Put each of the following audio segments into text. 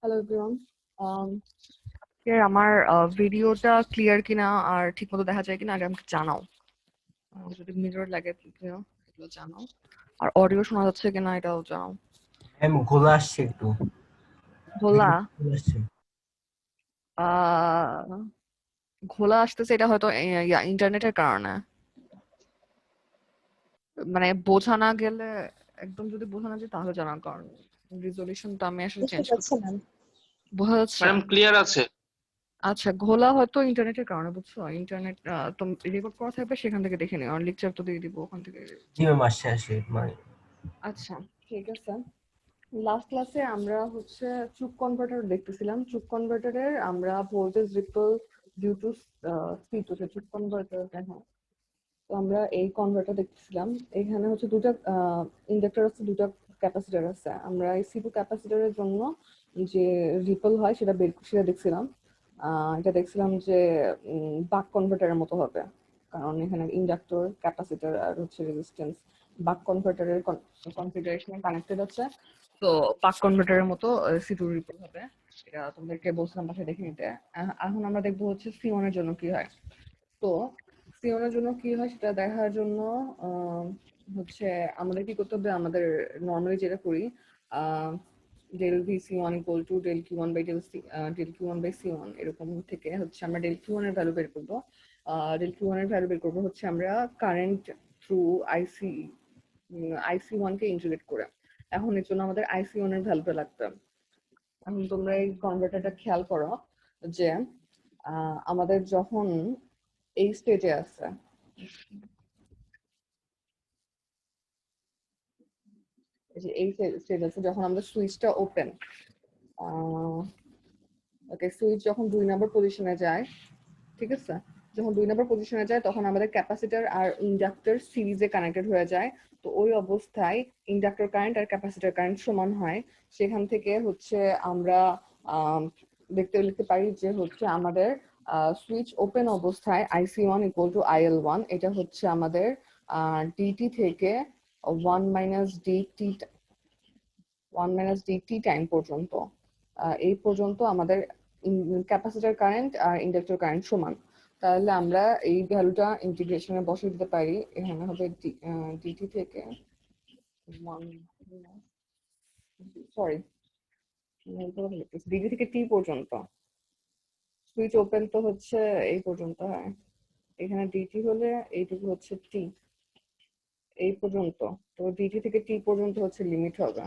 Hello everyone. আমার ভিডিওটা clear কিনা আর ঠিকমতো দেখা যায় কিনা আগে আমাকে জানাও। যদি মিরর লাগে এগুলো জানাও। আর অডিও শোনা যাচ্ছে কিনা এটাও জানাও। ঘোলা আসছে একটু। ঘোলা ঘোলা আসছে। আহ ঘোলা আসতেছে, এটা হয়তো ইন্টারনেটের কারণে। মানে বোঝা না গেলে, একদম যদি বোঝা না যায় তাহলে জানার কারণ রেজলিউশনটা আমি আসলে বুঝতে চেঞ্জ করতে। পারছি ম্যাম। বোঝা যাচ্ছে? ম্যাডাম ক্লিয়ার আছে। আচ্ছা, ঘোলা হয়তো ইন্টারনেটের কারণে, বুঝছো? ইন্টারনেট তো রেকর্ড করা থাকবে, সেখান থেকে দেখে নিও। আর লেকচার তো দিয়ে দিব ওখান থেকে। জি ম্যাম, আসছে আসছে মানে। আচ্ছা, ঠিক আছে। লাস্ট ক্লাসে আমরা হচ্ছে চুপ কনভার্টার দেখতেছিলাম। চুপ কনভার্টারের আমরা voltage ripple due to speed হচ্ছে চুপ কনভার্টার। হ্যাঁ, তো আমরা এই কনভার্টার দেখতেছিলাম। এখানে হচ্ছে দুটা ইন্ডাক্টর আছে, দুটা ক্যাপাসিটর আছে। আমরা এই সি2 ক্যাপাসিটরের জন্য যে রিপল হয় সেটা দেখছিলাম। এটা দেখছিলাম যে বাক কনভার্টারের মতো হবে, কারণ এখানে ইন্ডাক্টর, ক্যাপাসিটর আর হচ্ছে রেজিস্ট্যান্স বাক কনভার্টারের কনফিগারেশনে কানেক্টেড আছে। তো বাক কনভার্টারের মতো সি2 রিপল হবে। এটা তোমাদেরকে বলছিলাম বাসায় দেখে নিতে। এখন আমরা দেখবো হচ্ছে সি1 এর জন্য কি হয়। তো সিওনের জন্য কি হয় সেটা দেখার জন্য আহ, হচ্ছে আমাদের কি করতে হবে, আমাদের নর্মালি যেটা করি, del V C one equal to del Q one by del Q one by C one, এরকম থেকে হচ্ছে আমরা ডেল কিউ ওয়ান এর ভ্যালু বের করবো। ডেল কিউ ওয়ান এর ভ্যালু বের করবো হচ্ছে আমরা current through IC IC one কে ইন্টিগ্রেট করে। এখন এর জন্য আমাদের আইসি ওয়ান এর ভ্যালুটা লাগবে। এখন তোমরা এই কনভার্টারটা খেয়াল করো যে আমাদের যখন এই স্টেজে আছে, এই স্টেজ আছে যখন আমাদের সুইচটা ওপেন। ওকে, সুইচ যখন 2 নম্বর পজিশনে যায়, ঠিক আছে, যখন 2 নম্বর পজিশনে যায় তখন আমাদের ক্যাপাসিটর আর ইন্ডাক্টর সিরিজে কানেক্টেড হয়ে যায়। তো ওই অবস্থায় ইন্ডাক্টর কারেন্ট আর ক্যাপাসিটর কারেন্ট সমান হয়। সেখান থেকে হচ্ছে আমরা লিখতে পারি যে হচ্ছে আমাদের সুইচ ওপেন অবস্থায় IC one equal to IL one. এটা হচ্ছে আমাদের ডিটি থেকে ওয়ান মাইনাস ডিটি, টাইম পর্যন্ত। এই পর্যন্ত আমাদের ক্যাপাসিটর কারেন্ট আর ইন্ডাক্টর কারেন্ট সমান। তাহলে আমরা এই ভ্যালুটা ইন্টিগ্রেশনে বসিয়ে দিতে পারি। এখানে হবে ডিটি থেকে ওয়ান, সরি, ডিটি থেকে টি পর্যন্ত। সুইচ ওপেন তো হচ্ছে এই পর্যন্ত, হ্যাঁ। এখানে ডিটি হলে এইটুকু হচ্ছে টি, এই পর্যন্ত। তো ডিটি থেকে টি পর্যন্ত হচ্ছে লিমিট হবে।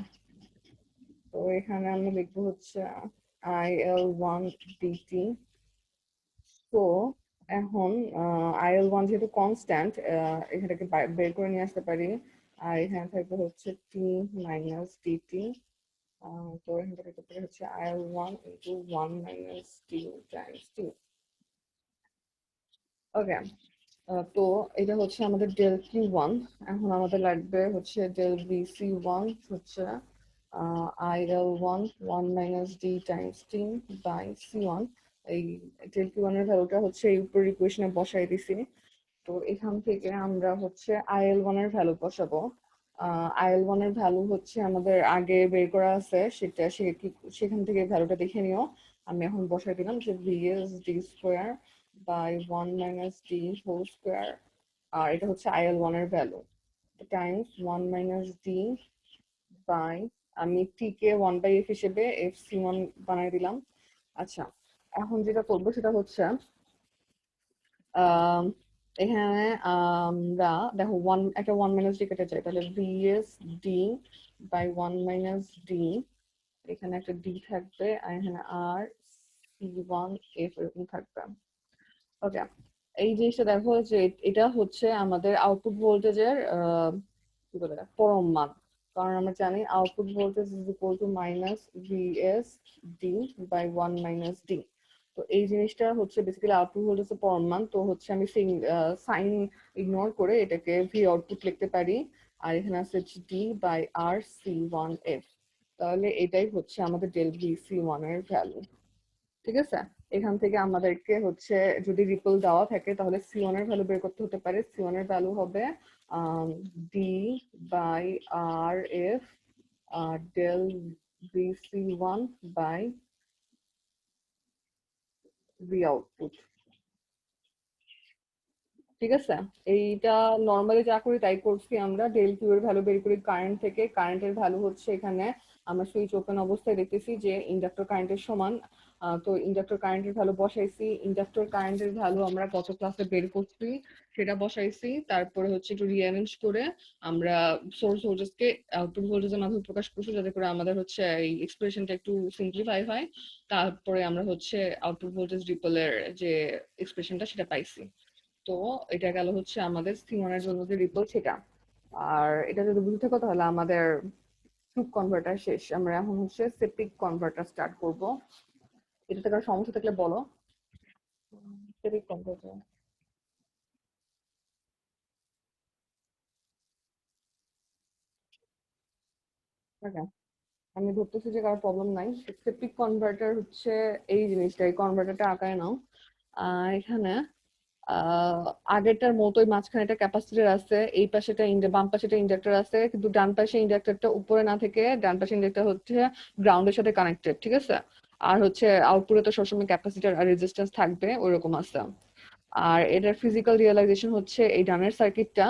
তো এখানে আমরা লিখবো হচ্ছে IL1 dt। তো এখন IL1 যেহেতু কনস্ট্যান্ট, এখানটাকে বের করে নিয়ে আসতে পারি। আর এখানে থাকবে হচ্ছে টি মাইনাস ডিটি। তো এখান থেকে হচ্ছে IL1 ইন্টু 1 মাইনাস টি টাইমস টি। ওকে, তো এটা হচ্ছে আমাদের ডেল কিউ ওয়ান। এখন আমাদের লাগবে হচ্ছে ডেল বি সি ওয়ান হচ্ছে I L one, one minus D times T by C one. এই ডেল কিউ ওয়ান এর ভ্যালুটা হচ্ছে এই উপর ইকুয়েশনে বসাই দিছি। তো এখান থেকে আমরা হচ্ছে আইএল ওয়ান এর ভ্যালু বসাবো। আইএল ওয়ান এর ভ্যালু হচ্ছে আমাদের আগে বের করা আছে, সেখান থেকে ভ্যালুটা দেখে নিও। আমি এখন বসাই দিলাম যে VS D square by one minus D whole square. আর এটা হচ্ছে আইএল ওয়ান এর value times one minus D by, আমি T K one by F হিসেবে এফ সি ওয়ান বানাই দিলাম। আচ্ছা, এখন যেটা করবো সেটা হচ্ছে আম, এখানে আমরা দেখো একটা ওয়ান মাইনাস ডি কেটে যায়, তাহলে VS D by one minus D. এখানে একটা ডি থাকবে আর এখানে আর সি ওয়ান এফ এরকম থাকবে। ওকে, এই জিনিসটা দেখো যে এটা হচ্ছে আমাদের আউটপুট ভোল্টেজের কি বলে পরম মান। কারণ আমরা জানি output voltage is equal to minus VS D by one minus D. তো এই জিনিসটা হচ্ছে বেসিক্যালি আউটপুট ভোল্টেজের পরম মান। তো হচ্ছে আমি সাইন ইগনোর করে এটাকে ভি আউটপুট লিখতে পারি। আর এখানে আছে D by R C one F. তাহলে এটাই হচ্ছে আমাদের ডেল ভি সি ওয়ান এর ভ্যালু। ঠিক আছে, এখান থেকে আমাদেরকে হচ্ছে যদি রিপল দেওয়া থাকে তাহলে সি1 এর ভ্যালু বের করতে হতে পারে। সি1 এর ভ্যালু হবে D by R F del B C one by V output. ঠিক আছে, এইটা নর্মালি যা করি তাই করছি আমরা। ডেল কিউ এর ভ্যালু বের করি কারেন্ট থেকে। কারেন্টের ভ্যালু হচ্ছে এখানে আমরা সুইচ ওপেন অবস্থায় দেখতেছি যে ইন্ডাক্টর কারেন্টের সমান। তো ইন্ডাক্টর কারেন্টের ভ্যালু বসাইছি। ইন্ডাক্টর কারেন্টের ভ্যালু আমরা গত ক্লাসে বের করছি, সেটা বসাইছি। তারপরে হচ্ছে একটু রিঅ্যারেঞ্জ করে আমরা সোর্স ভোল্টেজকে আউটপুট ভোল্টেজের মাধ্যমে প্রকাশ করছি, যাতে করে আমাদের হচ্ছে এই এক্সপ্রেশনটা একটু সিম্পলিফাই হয়। তারপরে আমরা হচ্ছে আউটপুট ভোল্টেজ রিপলের যে এক্সপ্রেশনটা সেটা পাইছি। তো এটা গেল হচ্ছে আমাদের সিমনের জন্য যে রিপল সেটা। আর এটা যদি বুঝতে থাকো তাহলে আমাদের টুক কনভার্টার শেষ। আমরা এখন হচ্ছে সেপিক কনভার্টার স্টার্ট করব। এটাতে কারো সমস্যা থাকলে বলো। সেপিক কনভার্টার, ওকে, আমি ধরতেছি যে কারো প্রবলেম নাই। সেপিক কনভার্টার হচ্ছে এই জিনিসটা, এই কনভার্টারটা আঁকায় নাও। এখানে আহ আগেরটার মতোই মাঝখানে একটা ক্যাপাসিটর আছে, এই পাশে বাম পাশে একটা ইন্ডাক্টর আছে, কিন্তু ডান পাশে ইন্ডাক্টরটা উপরে না থেকে ডান পাশে ইন্ডাক্টর হচ্ছে গ্রাউন্ডের সাথে কানেক্টেড, ঠিক আছে। আর হচ্ছে আউটপুটে তো সবসময় ক্যাপাসিটর আর রেজিস্ট্যান্স থাকবে, ওইরকম আছে। আর এটার ফিজিক্যাল রিয়েলাইজেশন হচ্ছে এই ডানের সার্কিটটা।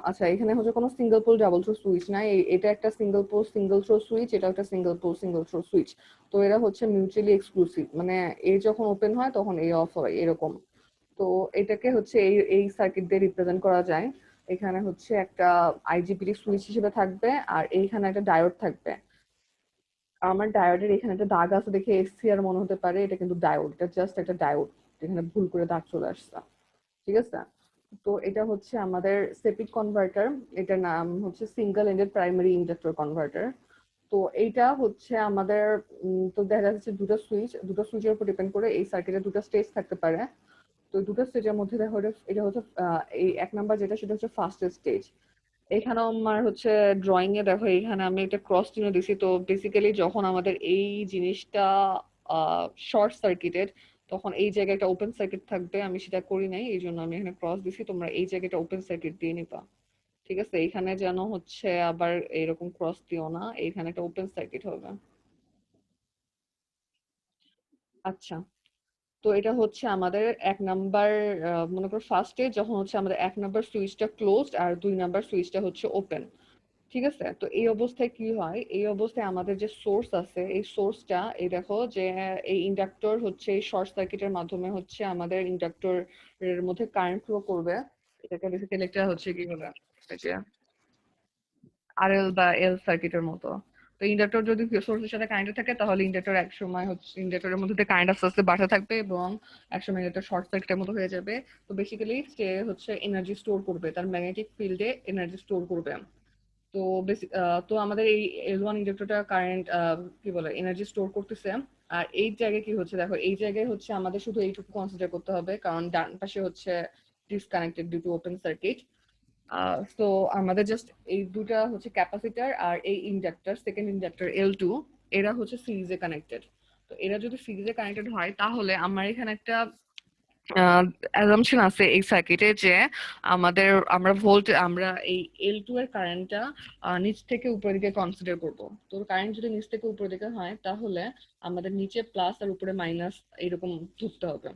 আচ্ছা, এখানে হচ্ছে কোনো single pole double throw switch নাই। এটা একটা single pole single throw switch, এটা একটা single pole single throw switch. তো এরা হচ্ছে মিউচুয়ালি এক্সক্লুসিভ, মানে এ যখন ওপেন হয় তখন এই অফ হয়, এরকম। তো এটাকে হচ্ছে এই এই সার্কিট দিয়ে রিপ্রেজেন্ট করা যায়। এখানে হচ্ছে একটা আইজিবিটি সুইচ হিসেবে থাকবে, আর এইখানে একটা ডায়োড থাকবে। আমার ডায়োডের এখানে একটা দাগ আছে দেখে এসসি আর মনে হতে পারে, এটা কিন্তু ডায়োড, এটা জাস্ট একটা ডায়োড, এখানে ভুল করে দাগ চলে আসছে। ঠিক আছে। তো এটা হচ্ছে আমাদের সেপিক কনভার্টার। এটার নাম হচ্ছে single ended primary inductor converter. তো এইটা হচ্ছে আমাদের তো দেখা যাচ্ছে দুটো সুইচের উপর ডিপেন্ড করে এই সার্কিটে দুটো স্টেজ থাকতে পারে। তো দুটো স্টেজের মধ্যে দেখো, এটা হচ্ছে এই এক নাম্বার যেটা, সেটা হচ্ছে ফার্স্টের স্টেজ। এখানে আমার হচ্ছে ড্রয়িং এ দেখো, এখানে আমি একটা ক্রস চিহ্ন দিছি। তো বেসিক্যালি যখন আমাদের এই জিনিসটা শর্ট সার্কিটেড, তখন এই জায়গায় একটা ওপেন সার্কিট থাকবে। আমি সেটা করি নাই, এই জন্য আমি এখানে ক্রস দিছি। তোমরা এই জায়গাটা ওপেন সার্কিট দিয়ে নিবা। ঠিক আছে, এখানে যেন হচ্ছে আবার এরকম ক্রস দিও না, এখানে একটা ওপেন সার্কিট হবে। আচ্ছা, তো এটা হচ্ছে আমাদের এক নাম্বার, মনে করো ফার্স্টে যখন হচ্ছে আমাদের এক নাম্বার সুইচটা ক্লোজড আর দুই নাম্বার সুইচটা হচ্ছে ওপেন। ঠিক আছে, তো এই অবস্থায় কি হয়, এই অবস্থায় আমাদের যে সোর্স আছে, এই সোর্সটা এই দেখো যে এই ইন্ডাক্টর হচ্ছে এই শর্ট সার্কিটের মাধ্যমে হচ্ছে আমাদের ইন্ডাক্টর এর মধ্যে কারেন্ট ফ্লো করবে। এটাকে বেসিক্যালি একটা হচ্ছে কি বলে, এই যে আরএল বা এল সার্কিটের মতো। তো ইন্ডাক্টর যদি সোর্সের সাথে কানেক্টেড থাকে তাহলে ইন্ডাক্টর এক সময় হচ্ছে ইন্ডাক্টরের মধ্যে কারেন্ট আস্তে আস্তে বাড়তে থাকবে এবং একসময় ইন্ডাক্টর শর্ট সার্কিটের মতো হয়ে যাবে। তো বেসিক্যালি সে হচ্ছে এনার্জি স্টোর করবে, তার ম্যাগনেটিক ফিল্ডে এনার্জি স্টোর করবে। তো তো আমাদের এই এল ওয়ান ইন্ডাক্টরটা কারেন্ট কি বলে এনার্জি স্টোর করতেছে। আর এই জায়গায় কি হচ্ছে দেখো, এই জায়গায় হচ্ছে আমাদের শুধু এইটুকু কনসিডার করতে হবে, কারণ ডান পাশে হচ্ছে disconnected due to open circuit. তো আমাদের জাস্ট এই দুটা হচ্ছে ক্যাপাসিটার আর এই inductor, second inductor L two, এরা হচ্ছে সিরিজে কানেক্টেড। তো এরা যদি সিরিজে কানেক্টেড হয় তাহলে আমার এখানে একটা অ্যাজাম্পশন আছে এই সার্কিটে যে আমরা এই এল টু এর কারেন্টটা নিচ থেকে উপরের দিকে কনসিডার করব। তো কারেন্ট যদি নিচ থেকে উপরের দিকে হয় তাহলে আমাদের নিচে প্লাস আর উপরে মাইনাস এরকম ধরতে হবে।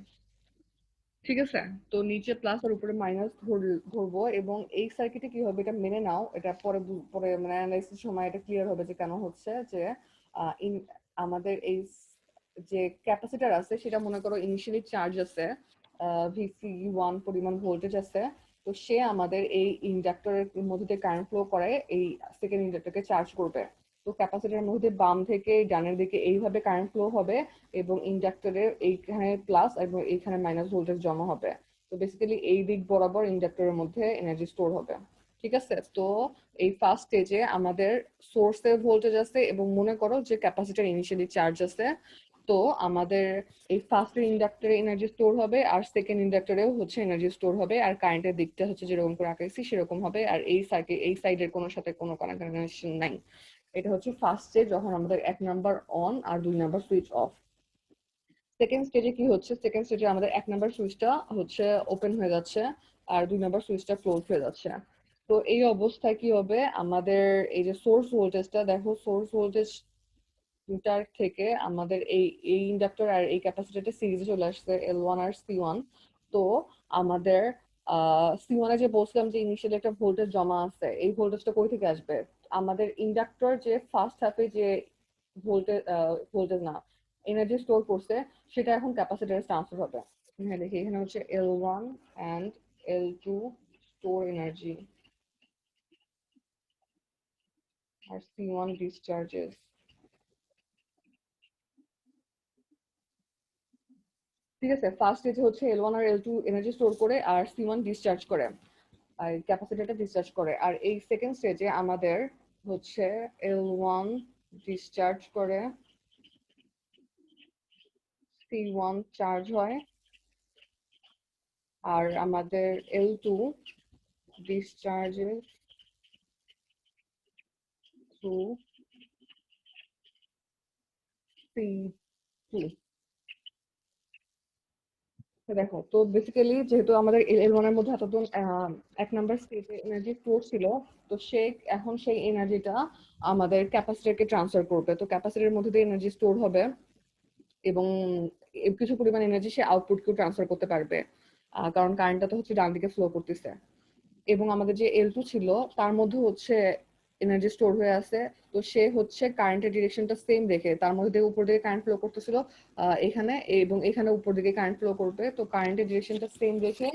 ঠিক আছে, তো নিচে প্লাস আর উপরে মাইনাস ধরবো। এবং এই সার্কিটে কি হবে এটা মেনে নাও, এটা পরে পরে মানে অ্যানালাইসিস সময় এটা ক্লিয়ার হবে যে কেন হচ্ছে যে আমাদের এই যে ক্যাপাসিটার আছে সেটা মনে করো ইনিশিয়ালি চার্জ আছে, ভিসি ওয়ান পরিমাণ ভোল্টেজ আছে। তো সে আমাদের এই ইন্ডাক্টরের মধ্যে দিয়ে কারেন্ট ফ্লো করে এই সেকেন্ড ইন্ডাক্টরকে চার্জ করবে। তো ক্যাপাসিটারের মধ্যে বাম থেকে ডানের দিকে এইভাবে কারেন্ট ফ্লো হবে এবং ইন্ডাক্টরের এইখানে প্লাস এবং এইখানে মাইনাস ভোল্টেজ জমা হবে। তো বেসিক্যালি এই দিক বরাবর ইন্ডাক্টরের মধ্যে এনার্জি স্টোর হবে। ঠিক আছে, তো এই ফার্স্ট স্টেজে আমাদের সোর্সে ভোল্টেজ আছে এবং মনে করো যে ক্যাপাসিটার ইনিশিয়ালি চার্জ আছে। তো আমাদের এই ফার্স্ট ইন্ডাক্টরে এনার্জি স্টোর হবে আর সেকেন্ড ইন্ডাক্টরেও হচ্ছে এনার্জি স্টোর হবে, আর কারেন্টের দিকটা হচ্ছে যেরকম করে আঁকাইছি সেরকম হবে। আর এই সাইকেল এই সাইডের কোনো সাথে কোনো কানেকশন নাই। এটা হচ্ছে ফার্স্ট স্টেজ যখন আমাদের এক নাম্বার অন আর দুই নাম্বার সুইচ অফ। সেকেন্ড স্টেজে কি হচ্ছে, সেকেন্ড স্টেজে আমাদের এক নাম্বার সুইচটা হচ্ছে ওপেন হয়ে যাচ্ছে আর দুই নাম্বার সুইচটা ক্লোজ হয়ে যাচ্ছে। তো এই অবস্থায় কি হবে, আমাদের এই যে সোর্স ভোল্টেজটা দেখো, সোর্স ভোল্টেজ টার থেকে আমাদের এই ইন্ডাক্টর আর এই ক্যাপাসিটরটা সিরিজে চলে আসছে L1 আর C1। তো আমাদের C1 এ যে বলছিলাম যে ইনিশিয়ালি একটা ভোল্টেজ জমা আছে, এই ভোল্টেজটা কই থেকে আসবে? আমাদের ইন্ডাক্টর যে ফার্স্ট হাফে যে ভোল্টেজ না, এনার্জি স্টোর করছে, সেটা এখন ক্যাপাসিটরে ট্রান্সফার হবে। হ্যাঁ দেখি এখানে হচ্ছে L1 and L2 store energy আর C1 discharges। ঠিক আছে, ফার্স্ট স্টেজে হচ্ছে L1 আর L2 এনার্জি স্টোর করে আর C1 ডিসচার্জ করে, আর ক্যাপাসিটরটা ডিসচার্জ করে। আর এই সেকেন্ড স্টেজে আমাদের হচ্ছে L1 ডিসচার্জ করে, C1 চার্জ হয়, আর আমাদের L2 discharges to C2। দেখো তো বেসিক্যালি যেহেতু আমাদের L1 এর মধ্যে এতদিন এক নাম্বার স্টেজে এনার্জি স্টোর ছিল, তো সে এখন সেই এনার্জিটা আমাদের ক্যাপাসিটরকে ট্রান্সফার করবে। তো ক্যাপাসিটরের মধ্যে দিয়ে এনার্জি স্টোর হবে এবং কিছু পরিমাণ এনার্জি সে আউটপুটকেও ট্রান্সফার করতে পারবে, কারণ কারেন্টটা তো হচ্ছে ডান দিকে ফ্লো করতেছে। এবং আমাদের যে L2 ছিল তার মধ্যে হচ্ছে এনার্জি স্টোর হয়ে আছে, তো সে হচ্ছে কারেন্টের ডিরেকশনটা সেম রেখে তার মধ্যে দিয়ে উপর দিকে কারেন্ট ফ্লো করতেছিল এখানে, এবং এখানে উপর দিকে কারেন্ট ফ্লো করবে, তো কারেন্টের ডিরেকশনটা সেম রেখে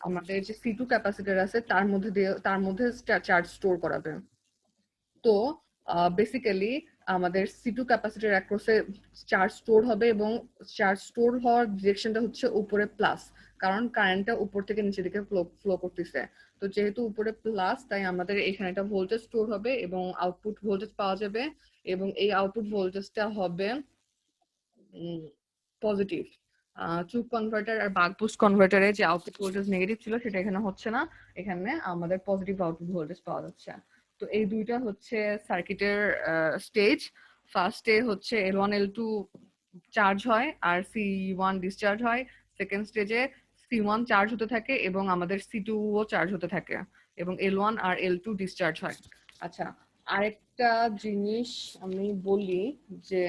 আমাদের যে C2 ক্যাপাসিটর আছে তার মধ্যে চার্জ স্টোর করাবে। তো বেসিক্যালি আমাদের C2 ক্যাপাসিটর অ্যাক্রসে চার্জ স্টোর হবে এবং চার্জ স্টোর হওয়ার ডিরেকশনটা হচ্ছে উপরে প্লাস, কারণ কারেন্টটা উপর থেকে নিচের দিকে ফ্লো করতেছে। তো যেহেতু উপরে প্লাস, তাই আমাদের এখানে একটা ভোল্টেজ স্টোর হবে এবং আউটপুট ভোল্টেজ পাওয়া যাবে, এবং এই আউটপুট ভোল্টেজটা হবে পজিটিভ। চুপ কনভার্টার আর বাক বুস্ট কনভার্টারে যে আউটপুট ভোল্টেজ নেগেটিভ ছিল সেটা এখানে হচ্ছে না, এখানে আমাদের পজিটিভ আউটপুট ভোল্টেজ পাওয়া যাচ্ছে। তো এই দুইটা হচ্ছে সার্কিটের স্টেজ। ফার্স্টে হচ্ছে L1 L2 চার্জ হয় আর C1 ডিসচার্জ হয়। সেকেন্ড স্টেজে C1 চার্জ হতে থাকে এবং আমাদের C2 ও চার্জ হতে থাকে, এবং L1 আর L2 ডিসচার্জ হয়। আচ্ছা, আরেকটা জিনিস আমি বলি যে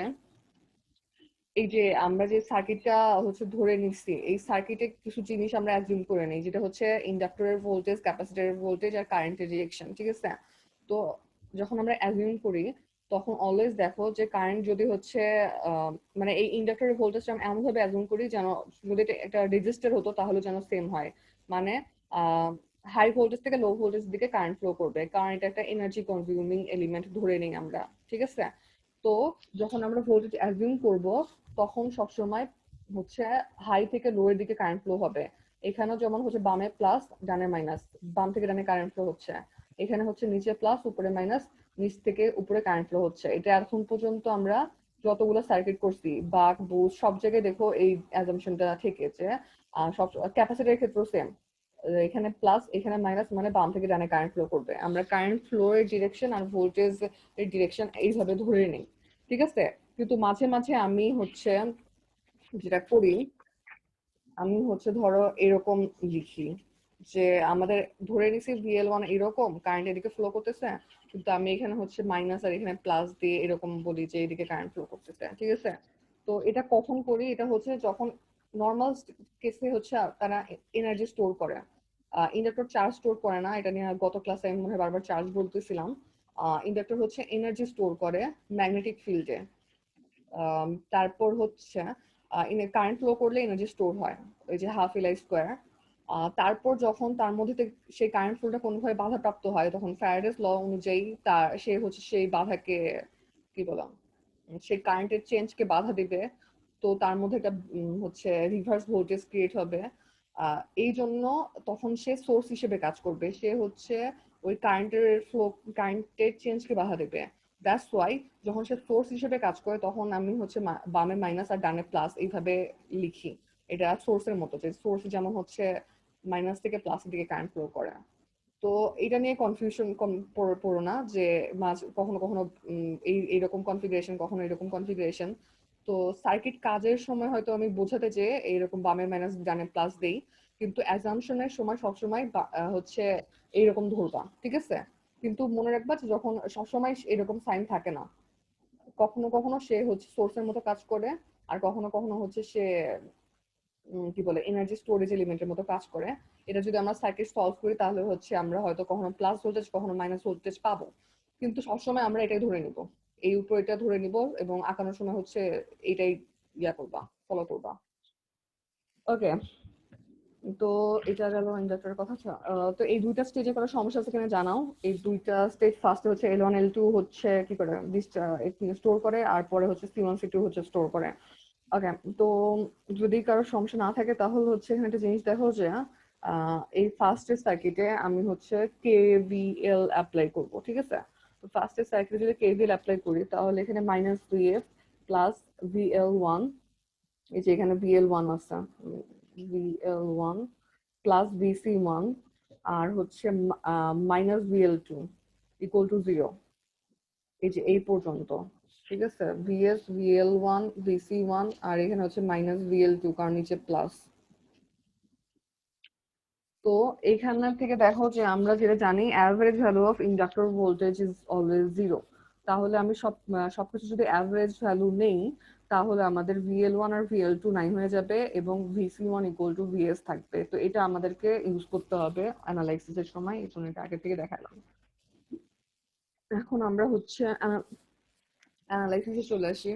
এই যে আমরা যে সার্কিটটা হচ্ছে ধরে নিচ্ছি, এই সার্কিটে কিছু জিনিস আমরা অ্যাজিউম করে নিই, যেটা হচ্ছে ইন্ডাক্টরের ভোল্টেজ, ক্যাপাসিটরের ভোল্টেজ আর কারেন্টের ডিরেকশন। ঠিক আছে, তো যখন আমরা অ্যাজিউম করি তখন অলওয়েজ দেখো যে কারেন্ট যদি হচ্ছে মানে এই ইন্ডাক্টরের ভোল্টেজটা আমরা এমন ভাবে অ্যাজিউম করি যেন যদি এটা একটা রেজিস্টার হতো তাহলে যেন সেম হয়, মানে হাই ভোল্টেজ থেকে লো ভোল্টেজ দিকে কারেন্ট ফ্লো করবে, কারণ এটা একটা এনার্জি কনজিউমিং এলিমেন্ট ধরে নিই আমরা। ঠিক আছে, তো যখন আমরা ভোল্টেজ অ্যাজিউম করব তখন সবসময় হচ্ছে হাই থেকে লো এর দিকে কারেন্ট ফ্লো হবে। এখানেও যেমন হচ্ছে বামে প্লাস ডানে মাইনাস, বাম থেকে ডানে কারেন্ট ফ্লো হচ্ছে, এখানে হচ্ছে নিচে প্লাস উপরে মাইনাস, নিচ থেকে উপরে কারেন্ট ফ্লো হচ্ছে। এটা এখন পর্যন্ত আমরা যতগুলো সার্কিট করছি বাক বুস্ট সব জায়গায় দেখো এই অ্যাজাম্পশনটা থেকে যে সব ক্যাপাসিটরের ক্ষেত্রেও সেম, এখানে প্লাস এখানে মাইনাস, মানে বাম থেকে ডানে কারেন্ট ফ্লো করবে। আমরা কারেন্ট ফ্লো এর ডিরেকশন আর ভোল্টেজ এর ডিরেকশন এইভাবে ধরে নিই। ঠিক আছে, কিন্তু মাঝে মাঝে আমি হচ্ছে যেটা করি, আমি হচ্ছে ধরো এরকম লিখি যে আমাদের ধরে নিছি VL1 এরকম কারেন্ট এদিকে ফ্লো করতেছে, কিন্তু আমি এখানে হচ্ছে মাইনাস আর এখানে প্লাস দিয়ে এরকম বলি যে এদিকে কারেন্ট ফ্লো করতেছে। ঠিক আছে, তো এটা কখন করি? এটা হচ্ছে যখন নর্মাল কেসে হচ্ছে তারা এনার্জি স্টোর করে, ইন্ডাক্টর চার্জ স্টোর করে না। এটা নিয়ে গত ক্লাসে আমি মনে হয় বারবার চার্জ বলতেছিলাম। ইন্ডাক্টর হচ্ছে এনার্জি স্টোর করে ম্যাগনেটিক ফিল্ডে। তারপর হচ্ছে কারেন্ট ফ্লো করলে এনার্জি স্টোর হয়, ওই যে হাফ এল আই স্কোয়ার। তারপর যখন তার মধ্যে সেই কারেন্ট ফ্লোটা কোনোভাবে বাধাপ্রাপ্ত হয় তখন ফ্যারাডেস ল অনুযায়ী তার সে হচ্ছে সেই বাধাকে কি বললাম, সেই কারেন্টের চেঞ্জকে বাধা দিবে। তো তার মধ্যে একটা হচ্ছে রিভার্স ভোল্টেজ ক্রিয়েট হবে। এই জন্য তখন সে সোর্স হিসেবে কাজ করবে, সে হচ্ছে ওই কারেন্টের চেঞ্জকে বাধা দেবে। দ্যাটস ওয়াই যখন সে সোর্স হিসেবে কাজ করে তখন আমি হচ্ছে বামে মাইনাস আর ডানে প্লাস এইভাবে লিখি। এটা সোর্সের মতো, যে সোর্স যেমন হচ্ছে মাইনাস থেকে প্লাসের দিকে কারেন্ট ফ্লো করে। তো এটা নিয়ে কনফিউশন পড়ো না যে কখনো কখনো এই এইরকম কনফিগারেশন, কখনো এরকম কনফিগারেশন। তো সার্কিট কাজের সময় হয়তো আমি বোঝাতে যে এইরকম বামে মাইনাস ডানে প্লাস দেই, কিন্তু অ্যাজাম্পশনের সময় সবসময় হচ্ছে এইরকম ধরবা। ঠিক আছে, কিন্তু মনে রাখবা যে যখন সবসময় এরকম সাইন থাকে না। কখনো কখনো সে হচ্ছে সোর্সের মতো কাজ করে, আর কখনো কখনো হচ্ছে সে কি বলে এনার্জি স্টোরেজ এলিমেন্টের মতো কাজ করে। এটা যদি আমরা সার্কিট সলভ করি তাহলে হচ্ছে আমরা হয়তো কখনো প্লাস ভোল্টেজ কখনো মাইনাস ভোল্টেজ পাবো, কিন্তু সবসময় আমরা এটাই ধরে নিব, এই উপর এটা ধরে নিব এবং আঁকানোর সময় হচ্ছে এটাই করবা, ফলো করবা। ওকে, তো এটা গেল ইন্ডাক্টরের কথা। তো এই দুইটা স্টেজে কোনো সমস্যা আছে কিনা জানাও। এই দুইটা স্টেজ, ফার্স্টে হচ্ছে L1 L2 হচ্ছে কি করে স্টোর করে, আর পরে হচ্ছে C1 C2 হচ্ছে স্টোর করে। ওকে, তো যদি কারো সমস্যা না থাকে তাহলে হচ্ছে এখানে একটা জিনিস দেখো যে এই ফার্স্টের সার্কিটে আমি হচ্ছে KVL অ্যাপ্লাই করব, ঠিক আছে? তো ফার্স্টের সার্কিটে যদি KVL অ্যাপ্লাই করি তাহলে এখানে -VF প্লাস VL1, এই যে এখানে VL1 আছে, VL1 প্লাস VC1, আর হচ্ছে -VL2 ইকুয়াল টু 0, এই যে এই পর্যন্ত, ঠিক আছে? VS VL1 VC1, আর এখানে হচ্ছে -VL2 কারণ নিচে প্লাস। তো এইখান থেকে দেখো যে আমরা যেটা জানি average value of inductor voltage is always 0। তাহলে আমি সবকিছু যদি অ্যাভারেজ ভ্যালু নেই তাহলে আমাদের VL1 আর VL2 নাই হয়ে যাবে এবং VC1 ইকুয়াল টু VS থাকবে। তো এটা আমাদেরকে ইউজ করতে হবে অ্যানালাইসিসের সময়, এই জন্য এটা আগে থেকে দেখালাম। এখন আমরা হচ্ছে অ্যানালাইসিসে চলে আসি।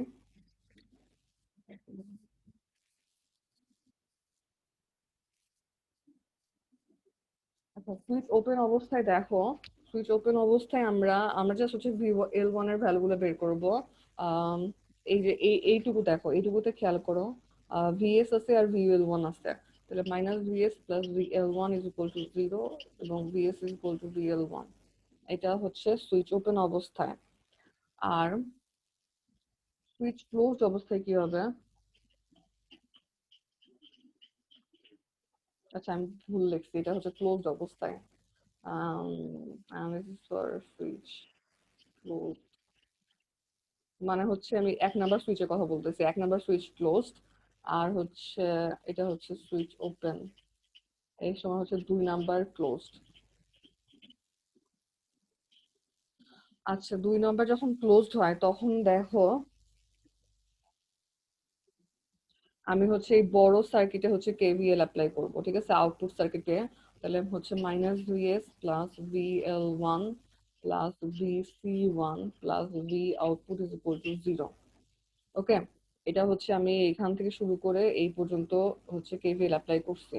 আচ্ছা, সুইচ ওপেন অবস্থায় দেখো, সুইচ ওপেন অবস্থায় আমরা আমরা জাস্ট হচ্ছে VL1 এর ভ্যালুগুলো বের করব। আম, এই যে এইটুকু দেখো, এইটুকুতে খেয়াল করো, VS আছে আর VL1 আছে, তাহলে -VS plus VL1 is equal to 0 এবং VS is equal two VL1। এটা হচ্ছে সুইচ ওপেন অবস্থায়। আর সুইচ ক্লোজড অবস্থায় কি হবে? আচ্ছা, আমি ভুল লিখছি, এটা হচ্ছে ক্লোজড অবস্থায়। অ্যানালাইসিস ফর সুইচ ক্লোজ মানে হচ্ছে আমি 1 নাম্বার সুইচের কথা বলতেছি, 1 নাম্বার সুইচ ক্লোজড, আর হচ্ছে এটা হচ্ছে সুইচ ওপেন, এই সময় হচ্ছে 2 নাম্বার ক্লোজড। আচ্ছা, 2 নাম্বার যখন ক্লোজড হয় তখন দেখো আমি হচ্ছে এই বড় সার্কিটে হচ্ছে KVL অ্যাপ্লাই করব, ঠিক আছে? আউটপুট সার্কিটে তাহলে হচ্ছে -VS plus VL1 plus VC1 plus V output is equal to 0। ওকে, এটা হচ্ছে আমি এখান থেকে শুরু করে এই পর্যন্ত হচ্ছে KVL অ্যাপ্লাই করছি।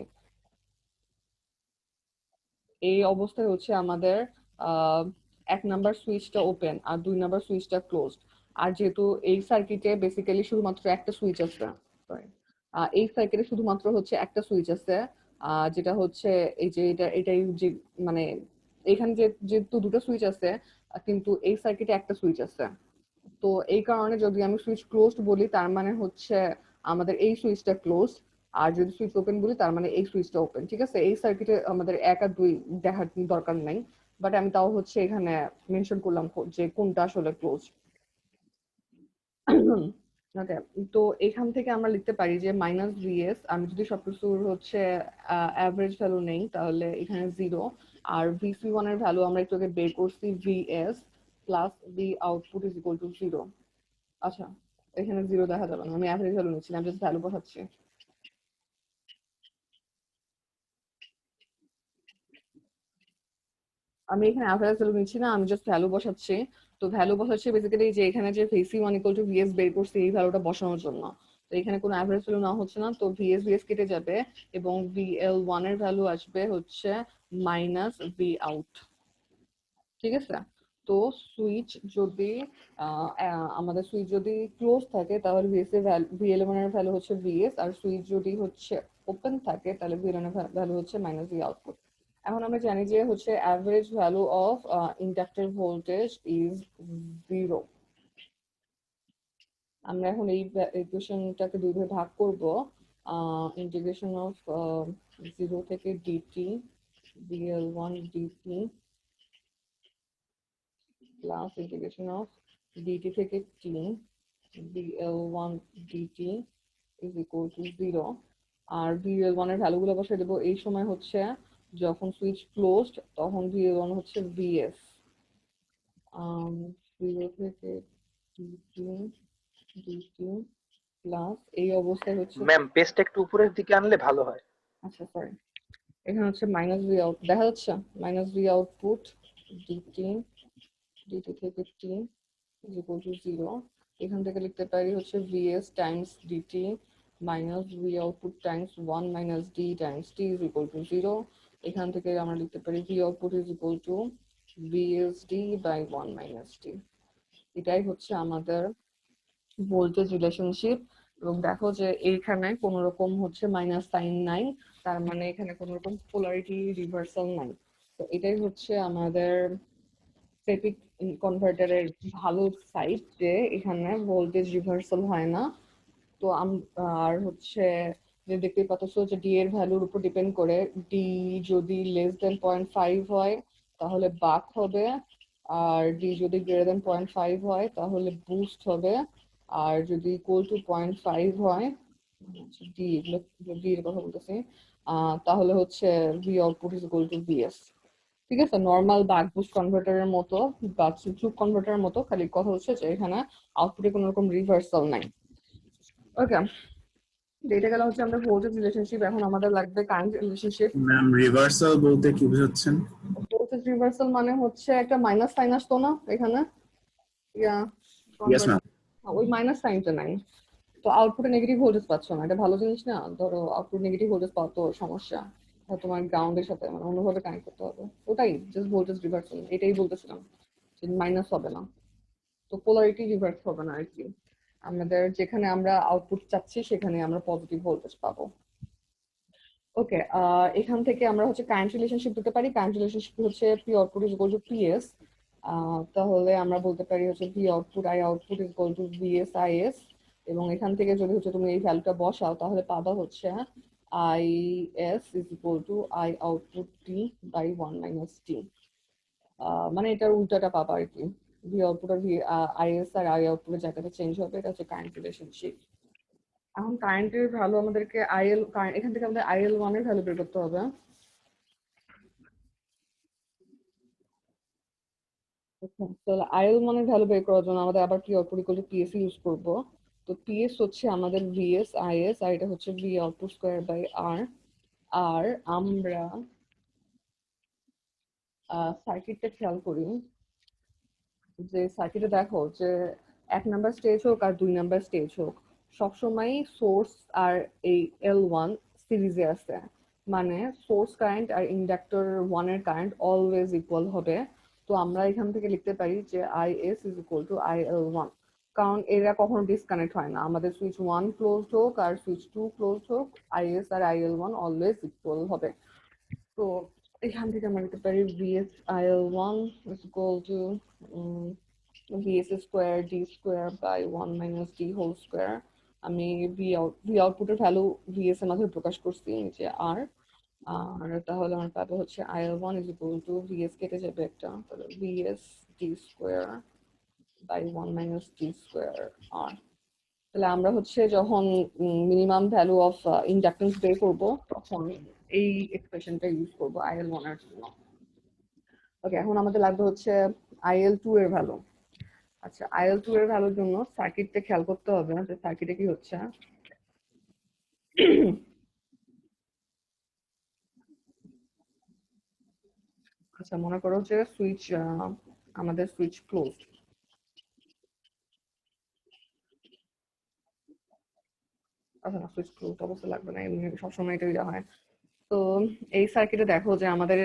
এই অবস্থায় হচ্ছে আমাদের আহ 1 নাম্বার সুইচটা ওপেন আর 2 নাম্বার সুইচটা ক্লোজড। আর যেহেতু এই সার্কিটে বেসিক্যালি শুধুমাত্র একটা সুইচ আছে, sorry, এই সার্কিটে শুধুমাত্র হচ্ছে একটা সুইচ আছে, যেটা হচ্ছে এই যে এটাই যে মানে এখানে যেহেতু দুটো সুইচ আছে, কিন্তু এই সার্কিটে একটা সুইচ আছে। তো এই কারণে যদি আমি সুইচ ক্লোজড বলি তার মানে হচ্ছে আমাদের এই সুইচটা ক্লোজড, আর যদি সুইচ ওপেন বলি তার মানে এই সুইচটা ওপেন, ঠিক আছে? এই সার্কিটে আমাদের 1 আর 2 দেখার দরকার নাই, বাট আমি তাও হচ্ছে এখানে মেনশন করলাম যে কোনটা আসলে ক্লোজ। ওকে, তো এখান থেকে আমরা লিখতে পারি যে -VS, আমি যদি সবকিছুর হচ্ছে অ্যাভারেজ ভ্যালু নেই তাহলে এখানে 0, আর VC1 এর ভ্যালু আমরা একটু আগে বের করছি VS plus V output is equal to 0। আচ্ছা, এখানে 0 দেখা যাবে না, আমি অ্যাভারেজ ভ্যালু নিচ্ছি না, আমি জাস্ট ভ্যালু বসাচ্ছি। আমি এখানে অ্যাভারেজ ভ্যালু নিচ্ছি না, আমি জাস্ট ভ্যালু বসাচ্ছি। তো ভ্যালু বসাচ্ছি বেসিক্যালি যে এখানে যে VC1 ইকুয়াল টু VS বের করছি এই ভ্যালুটা বসানোর জন্য। তো এখানে কোনো অ্যাভারেজ ভ্যালু না হচ্ছে না, তো VS কেটে যাবে এবং VL1 এর ভ্যালু আসবে হচ্ছে -V আউট, ঠিক আছে? তো সুইচ যদি আমাদের সুইচ যদি ক্লোজ থাকে তাহলে VL1 এর ভ্যালু হচ্ছে VS, আর সুইচ যদি হচ্ছে ওপেন থাকে তাহলে VL1 এর ভ্যালু হচ্ছে -V আউটপুট। এখন আমরা জানি যে হচ্ছে average value of inductor voltage is 0। আমরা এখন এই ইকুয়েশনটাকে 2 ভাগে ভাগ করব। ইন্টিগ্রেশন অফ 0 থেকে DT VL1 DT plus integration of DT থেকে T VL1 DT is equal to 0। আর VL1 এর ভ্যালুগুলো বসিয়ে দেবো। এই সময় হচ্ছে যখন সুইচ ক্লোজড তখন VL1 হচ্ছে VS, 0 থেকে ডিটি ডিটি প্লাস এই অবস্থায় হচ্ছে, ম্যাম পেজটা একটু উপরের দিকে আনলে ভালো হয়। আচ্ছা সরি, এখানে হচ্ছে মাইনাস ভি আউট দেখা যাচ্ছে, minus V output DT DT থেকে টি ইজ ইকুয়াল টু 0। এখান থেকে লিখতে পারি হচ্ছে VS times DT minus V output times 1 minus D times T is equal to 0। এখান থেকে আমরা লিখতে পারি V output is equal to VSD by 1 minus D. এটাই হচ্ছে আমাদের ভোল্টেজ রিলেশনশিপ। এবং দেখো যে এইখানে কোনো রকম হচ্ছে মাইনাস সাইন নাই, তার মানে এখানে কোনো রকম পোলারিটি রিভার্সাল নাই। তো এটাই হচ্ছে আমাদের স্টেপিক কনভার্টারের ভালো সাইড, যে এখানে ভোল্টেজ রিভার্সাল হয় না। তো আর হচ্ছে যে দেখতেই পাচ্ছ যে ডি এর ভ্যালুর উপর ডিপেন্ড করে, ডি যদি লেস দেন 0.5 হয় তাহলে বাক হবে, আর ডি যদি গ্রেটার দেন 0.5 হয় তাহলে বুস্ট হবে, আর যদি ইকুয়াল টু 0.5 হয়, ডি ডি এর কথা বলতেছি, তাহলে হচ্ছে V output is equal to VS. ঠিক আছে, নর্মাল বাক বুস্ট কনভার্টারের মতো বা চুপ কনভার্টারের মতো, খালি কথা হচ্ছে যে এখানে আউটপুটে কোনো রকম রিভার্সাল নাই। ওকে, এটা গেল হচ্ছে আমাদের ভোল্টেজ রিলেশনশিপ। এখন আমাদের লাগবে কারেন্ট রিলেশনশিপ। ম্যাম রিভার্সাল বলতে কি বোঝাচ্ছেন? ভোল্টেজ রিভার্সাল মানে হচ্ছে একটা মাইনাস সাইন আসতো না এখানে, ইয়া ইয়েস ম্যাম। ওই মাইনাস সাইনটা নাই, তো আউটপুটে নেগেটিভ ভোল্টেজ পাচ্ছ না, এটা ভালো জিনিস না। ধরো আউটপুট নেগেটিভ ভোল্টেজ পাওয়া তো সমস্যা, তোমার গ্রাউন্ডের সাথে মানে অন্যভাবে কানেক্ট করতে হবে, ওটাই জাস্ট ভোল্টেজ রিভার্সাল, এটাই বলতেছিলাম যে মাইনাস হবে না, তো পোলারিটি রিভার্স হবে না আর কি। আমাদের যেখানে আমরা আউটপুট চাচ্ছি সেখানে আমরা পজিটিভ ভোল্টেজ পাবো। ওকে, এখান থেকে আমরা হচ্ছে কারেন্ট রিলেশনশিপ দিতে পারি। কারেন্ট রিলেশনশিপ হচ্ছে P output is equal to PS. তাহলে আমরা বলতে পারি হচ্ছে P output I output is equal to VS I S. এবং এখান থেকে যদি হচ্ছে তুমি এই ভ্যালুটা বসাও তাহলে পাবা হচ্ছে I S is equal to I output T by 1 minus T. মানে এটার উল্টাটা পাবা আর কি, ভি আউটপুট আর ভি আই এস আর আই আউটপুটের জায়গাটা চেঞ্জ হবে, এটা হচ্ছে কারেন্ট রিলেশনশিপ। এখন কারেন্টের ভ্যালু আমাদেরকে আইএল, এখান থেকে আমাদের আইএল ওয়ান এর ভ্যালু বের করতে হবে। তাহলে আইএল ওয়ান এর ভ্যালু বের করার জন্য আমাদের আবার P output equal to PS use করব। তো পিএস হচ্ছে আমাদের ভিএস আইএস, আর এটা হচ্ছে ভি আউটপুট স্কোয়ার বাই আর। আর আমরা সার্কিটটা খেয়াল করি, যে সার্কিটে দেখো যে 1 নাম্বার স্টেজ হোক আর 2 নাম্বার স্টেজ হোক, সবসময় সোর্স আর এই L1 সিরিজে আছে, মানে সোর্স কারেন্ট আর ইন্ডাক্টর 1 এর কারেন্ট অলওয়েজ ইকুয়াল হবে। তো আমরা এখান থেকে লিখতে পারি যে IS is equal two IL1, কারণ এরা কখনো ডিসকানেক্ট হয় না, আমাদের সুইচ 1 ক্লোজড হোক আর সুইচ 2 ক্লোজড হোক, IS আর IL1 অলওয়েজ ইকুয়াল হবে। তো এখান থেকে আমরা লিখতে পারি VS IL1 is equal to VS square D square by 1 minus D whole square. আমি ভি আউটপুটের ভ্যালু ভিএস এর মাধ্যমে প্রকাশ করছি নিচে আর। আর তাহলে আমার পাবো হচ্ছে IL1 is equal to VS কেটে যাবে একটা, তাহলে VS D square by 1 minus D square আর। তাহলে আমরা হচ্ছে যখন মিনিমাম ভ্যালু অফ ইন্ডাকটেন্স বের করবো তখন এই এক্সপ্রেশনটা ইউজ করবো IL1 এর জন্য। ওকে, এখন আমাদের লাগবে হচ্ছে IL2 এর ভ্যালু। আচ্ছা, IL2 এর ভ্যালুর জন্য সার্কিটটা খেয়াল করতে হবে যে সার্কিটে কি হচ্ছে। আচ্ছা, মনে করো যে সুইচ, আমাদের সুইচ ক্লোজ, আচ্ছা না, সুইচ ক্লোজ অবস্থা লাগবে না, এমনি সবসময় এটা দেওয়া হয়। তো এই সার্কিটে দেখো যে আমাদের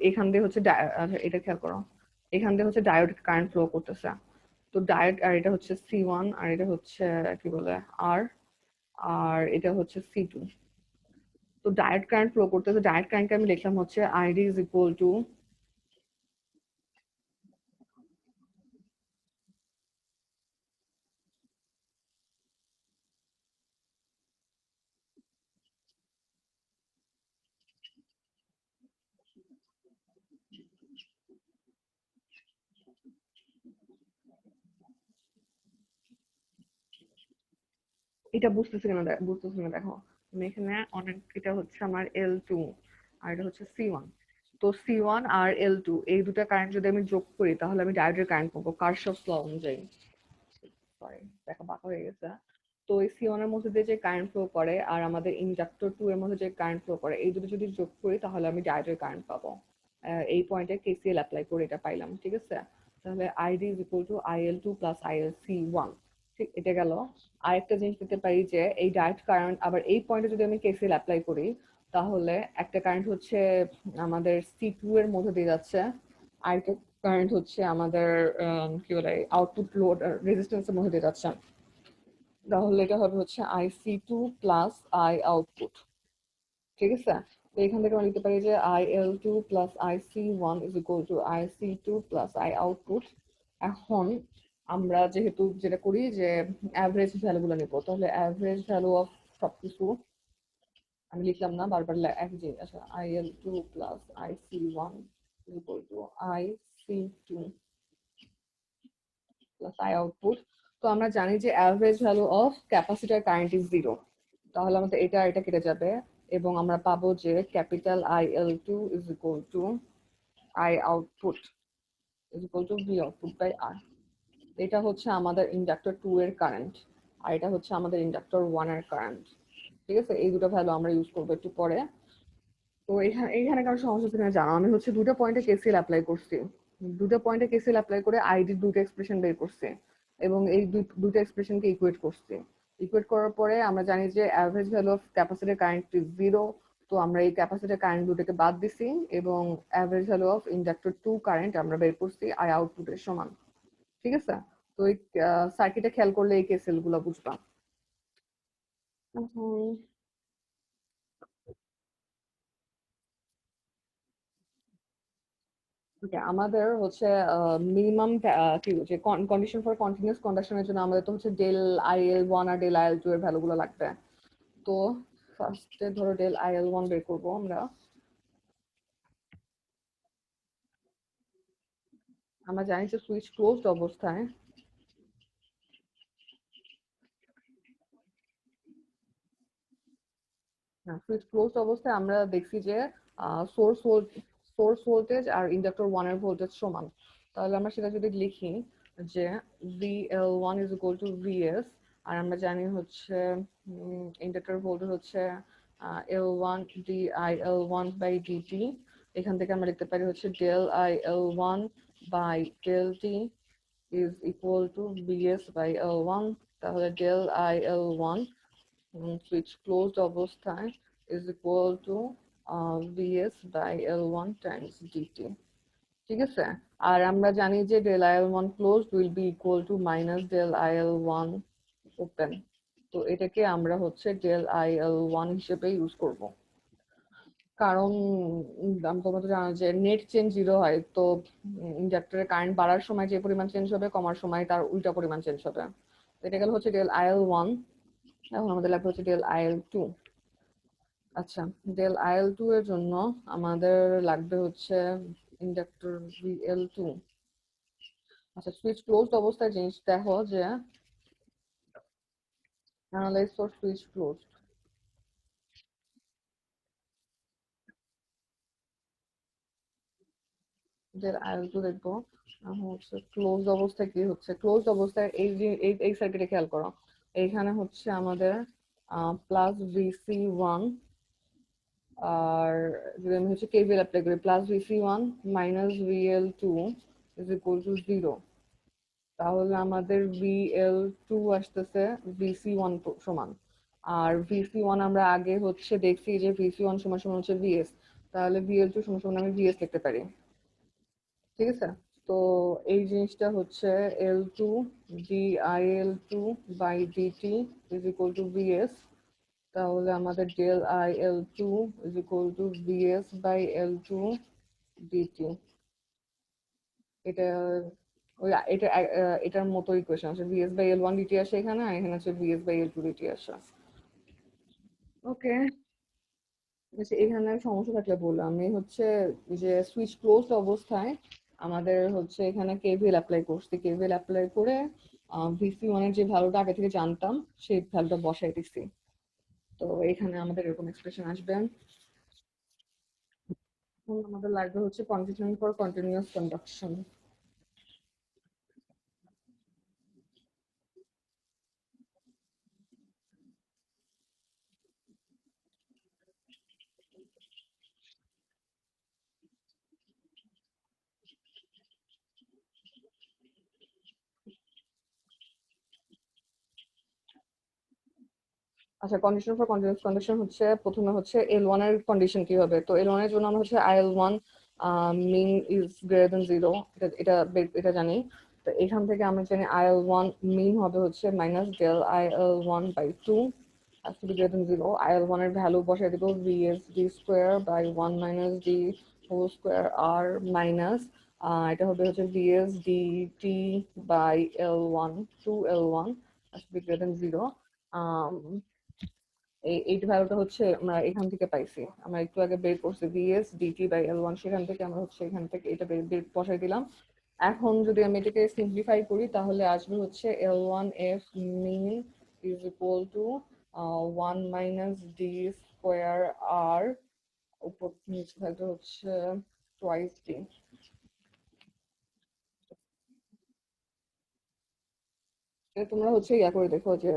এইখান দিয়ে হচ্ছে আচ্ছা, এটা খেয়াল করো, এখান দিয়ে হচ্ছে ডায়োড কারেন্ট ফ্লো করতেছে। তো ডায়োড, আর এটা হচ্ছে C1 আর এটা হচ্ছে কি বলে আর, আর এটা হচ্ছে C2। তো ডায়োড কারেন্ট ফ্লো করতেছে, ডায়োড কারেন্টকে আমি লিখলাম হচ্ছে ID ইজ ইকুয়াল টু, এটা বুঝতেছি না, বুঝতেছি না, দেখো আমি এখানে অনেক, এটা হচ্ছে আমার L2 আর এটা হচ্ছে C1। তো C1 আর L2 এই দুটা কারেন্ট যদি আমি যোগ করি তাহলে আমি ডায়োডের কারেন্ট পাবো কারশফস ল অনুযায়ী। সরি দেখা বাঁকা হয়ে গেছে। তো এই সি ওয়ান এর মধ্যে দিয়ে যে কারেন্ট ফ্লো করে আর আমাদের ইন্ডাক্টর টু এর মধ্যে যে কারেন্ট ফ্লো করে এই দুটো যদি যোগ করি তাহলে আমি ডায়োডের কারেন্ট পাবো। এই পয়েন্টে কেসিএল অ্যাপ্লাই করে এটা পাইলাম, ঠিক আছে। তাহলে ID is equal to IL two plus IL C one, ঠিক এটা গেল। আরেকটা জিনিস দিতে পারি যে এই ডায়োড কারেন্ট আবার এই পয়েন্টে যদি আমি কেসিএল অ্যাপ্লাই করি তাহলে একটা কারেন্ট হচ্ছে আমাদের সি টু এর মধ্যে দিয়ে যাচ্ছে, আরেকটা কারেন্ট হচ্ছে আমাদের কি বলে আউটপুট লোড রেজিস্ট্যান্সের মধ্যে দিয়ে যাচ্ছে। তাহলে এটা হবে হচ্ছে I C two plus I output, ঠিক আছে। তো এখান থেকে আমরা লিখতে পারি যে I L two plus I C one is equal to I C two plus I output. এখন আমরা যেহেতু যেটা করি যে অ্যাভারেজ ভ্যালুগুলো নিব, তাহলে অ্যাভারেজ ভ্যালু অফ সবকিছু আমি লিখলাম না বারবার একই জিনিস। আচ্ছা I L two plus I C one is equal to I C two plus I output. তো আমরা জানি যে average value of capacitor current is zero, তাহলে আমাদের এটা কেটে যাবে এবং আমরা পাবো যে capital I L two is equal to I output is equal to V output by R. এটা হচ্ছে আমাদের ইন্ডাক্টর টু এর কারেন্ট আর এটা হচ্ছে আমাদের ইন্ডাক্টর ওয়ান এর কারেন্ট, ঠিক আছে। এই দুটো ভ্যালু আমরা ইউজ করবো একটু পরে। তো এইখানে কারো সমস্যা ছিল জানো, আমি হচ্ছে দুটো পয়েন্টে কেসিএল অ্যাপ্লাই করছি, দুটো পয়েন্টে কেসিএল অ্যাপ্লাই করে আইডির দুটো এক্সপ্রেশন বের করছি এবং এই দুটো এক্সপ্রেশনকে ইকুয়েট করছি। ইকুয়েট করার পরে আমরা জানি যে average value of capacitor current is zero, তো আমরা এই ক্যাপাসিটর কারেন্ট দুটোকে বাদ দিছি এবং average value of inductor two current আমরা বের করছি আই আউটপুটের সমান, ঠিক আছে। তো এই সার্কিটে খেয়াল করলে এই কেসিএল গুলো বুঝবা। আমাদের হচ্ছে মিনিমাম কি হচ্ছে কন্ডিশন ফর কন্টিনিউয়াস কন্ডাকশনের জন্য আমাদের তো হচ্ছে ডেল আইএল ওয়ান আর ডেল আইএল টু এর ভ্যালুগুলো লাগবে। তো ফার্স্টে ধরো ডেল আইএল ওয়ান বের করবো আমরা। আমরা জানি যে সুইচ ক্লোজড অবস্থায় সুইচ ক্লোজড অবস্থায় আমরা দেখছি যে সোর্স সোর্স ভোল্টেজ আর ইন্ডাক্টর ওয়ান এর ভোল্টেজ সমান। তাহলে আমরা সেটা যদি লিখি যে V L one is equal to VS, আর আমরা জানি হচ্ছে ইন্ডাক্টর ভোল্টেজ হচ্ছে L one D I L one by DT. এখান থেকে আমরা লিখতে পারি হচ্ছে del I L one by del T is equal to VS by L one. তাহলে del I L one switch closed অবস্থায় is equal to vs by l1 times dt, ঠিক আছে। আর আমরা জানি যে del il1 closed will be equal to minus del il1 open, তো এটাকে আমরা হচ্ছে del il1 হিসেবে ইউজ করব। কারণ তোমরা তো জানো যে নেট চেঞ্জ জিরো হয়, তো ইন্ডাক্টরের কারেন্ট বাড়ার সময় যে পরিমাণ চেঞ্জ হবে কমার সময় তার উল্টা পরিমাণ চেঞ্জ হবে। এটা গেল হচ্ছে del il1। এখন আমাদের লাগবে হচ্ছে del il2। আচ্ছা ডেল আইএল টু এর জন্য আমাদের লাগবে হচ্ছে ইন্ডাক্টর ভিএল টু। আচ্ছা সুইচ ক্লোজড অবস্থায় জিনিস দেখো যে analyse for switch closed, del IL two দেখবো। এখন হচ্ছে ক্লোজড অবস্থায় কি হচ্ছে, ক্লোজড অবস্থায় এই সার্কিটে খেয়াল করো, এইখানে হচ্ছে আমাদের প্লাস ভিসি ওয়ান, আর যদি আমি হচ্ছে কেভিএল অ্যাপ্লাই করি plus VC one minus VL two is equal to zero, তাহলে আমাদের ভিএল টু আসতেছে ভিসি ওয়ান সমান। আর ভিসি ওয়ান আমরা আগে হচ্ছে দেখছি যে ভিসি ওয়ান সমান সমান হচ্ছে ভিএস, তাহলে ভিএল টু সমান সমান আমি ভিএস লিখতে পারি, ঠিক আছে। তো এই জিনিসটা হচ্ছে L two D I L two by DT is equal to VS. তাহলে আমাদের del I L two is equal to VS by L two DT. এটা ওই এটার মতো ইকুয়েশন আছে, VS by L one DT আসে এখানে আর এখানে আছে VS by L two DT আসে। ওকে, এখানে সমস্যা থাকলে বললাম আমি হচ্ছে যে সুইচ ক্লোজড অবস্থায় আমাদের হচ্ছে এখানে কেভিএল অ্যাপ্লাই করছি, কেভিএল অ্যাপ্লাই করে ভিসি ওয়ান এর যে ভ্যালুটা আগে থেকে জানতাম সেই ভ্যালুটা বসাই দিছি। তো এখানে আমাদের এরকম এক্সপ্রেশন আসবে। আমাদের লাগবে হচ্ছে কন্ডিশন ফর কন্টিনিউয়াস কন্ডাকশন। আচ্ছা, কন্ডিশন ফর কন্টিনিউয়াস কন্ডিশন হচ্ছে প্রথমে হচ্ছে L1 এর কন্ডিশন কি হবে। তো L1 এর জন্য আমরা হচ্ছে IL1 mean is greater than 0, এটা জানি। তো এখান থেকে আমরা জানি IL1 মিন হবে হচ্ছে minus del IL1 by 2 has to be greater than 0. IL1 এর ভ্যালু বসাই দিব VSD square by 1 minus D whole square আর মাইনাস এটা হবে হচ্ছে VSDT by L1 2L1 has to be greater than 0. এই ভ্যালুটা হচ্ছে আমরা এখান থেকে পাইছি, আমরা একটু আগে বের করছি ভিএস ডিটি বাই L1, সেখান থেকে আমরা হচ্ছে এখান থেকে এটা বের বসাই দিলাম। এখন যদি আমি এটাকে সিম্পলিফাই করি তাহলে আসবে হচ্ছে L1F mean is equal to 1 minus D square আর উপর নিচে থাকবে হচ্ছে টুয়াইস ডি। তোমরা হচ্ছে ইয়া করে দেখো যে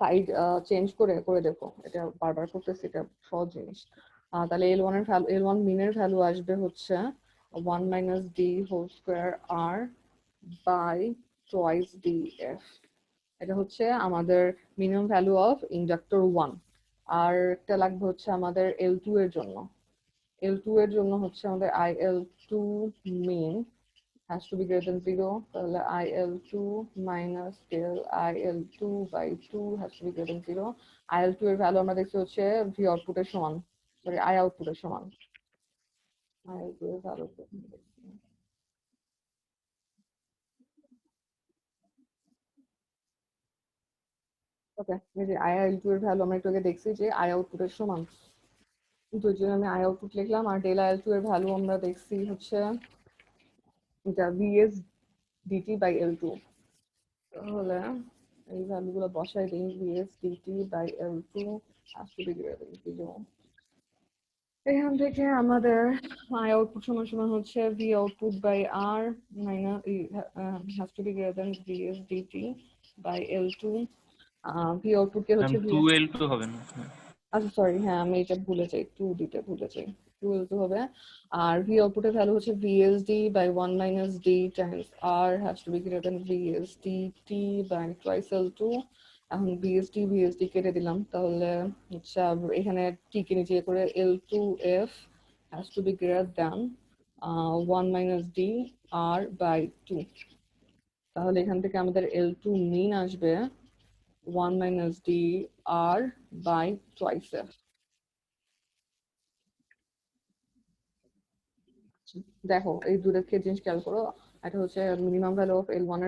সাইড চেঞ্জ করে করে দেখো, এটা বারবার করতেছি, এটা সহজ জিনিস। তাহলে L1 এর ভ্যালু, L1 মিনের ভ্যালু আসবে হচ্ছে 1 minus D whole square R by twice D F. এটা হচ্ছে আমাদের মিনিমাম ভ্যালু অফ ইন্ডাক্টর 1। আর একটা লাগবে হচ্ছে আমাদের L2 এর জন্য। L2 এর জন্য হচ্ছে আমাদের IL2 mean has to be greater than 0. তাহলে IL2 minus del IL2 by 2 has to be greater than 0. IL2 এর ভ্যালু আমরা দেখছি হচ্ছে V output এর সমান, সরি I output এর সমান। IL2 এর ভ্যালু ওকে, এই যে IL2 এর ভ্যালু আমরা একটু আগে দেখছি যে I output এর সমান, তো এই জন্য আমি I output লিখলাম। আর del IL2 এর ভ্যালু আমরা দেখছি হচ্ছে এটা VS DT by L2। তাহলে এই ভ্যালুগুলো বসাই দিই, VS DT by L2 has to be greater than 0। এখান থেকে আমাদের I output সমান সমান হচ্ছে V output by R minus has to be greater than VS DT by L2। V output K ma'am হচ্ছে টু VS, এল টু হবে না। আচ্ছা সরি হ্যাঁ আমি এটা ভুলে যাই, 2 দিতে ভুলে যাই, 2 L2 হবে। আর V output এর ভ্যালু হচ্ছে VSD by 1 minus D times R has to be greater than VSDT by twice L2। এখন VSD কেটে দিলাম, তাহলে হচ্ছে এখানে T কে নিচে করে L2F has to be greater than 1 minus D R by 2। তাহলে এখান থেকে আমাদের L2 মিন আসবে 1 minus D R by twice F। দেখো এই দুটোকে জিনিস খেয়াল করো, এটা হচ্ছে মিনিমাম ভ্যালু অফ L1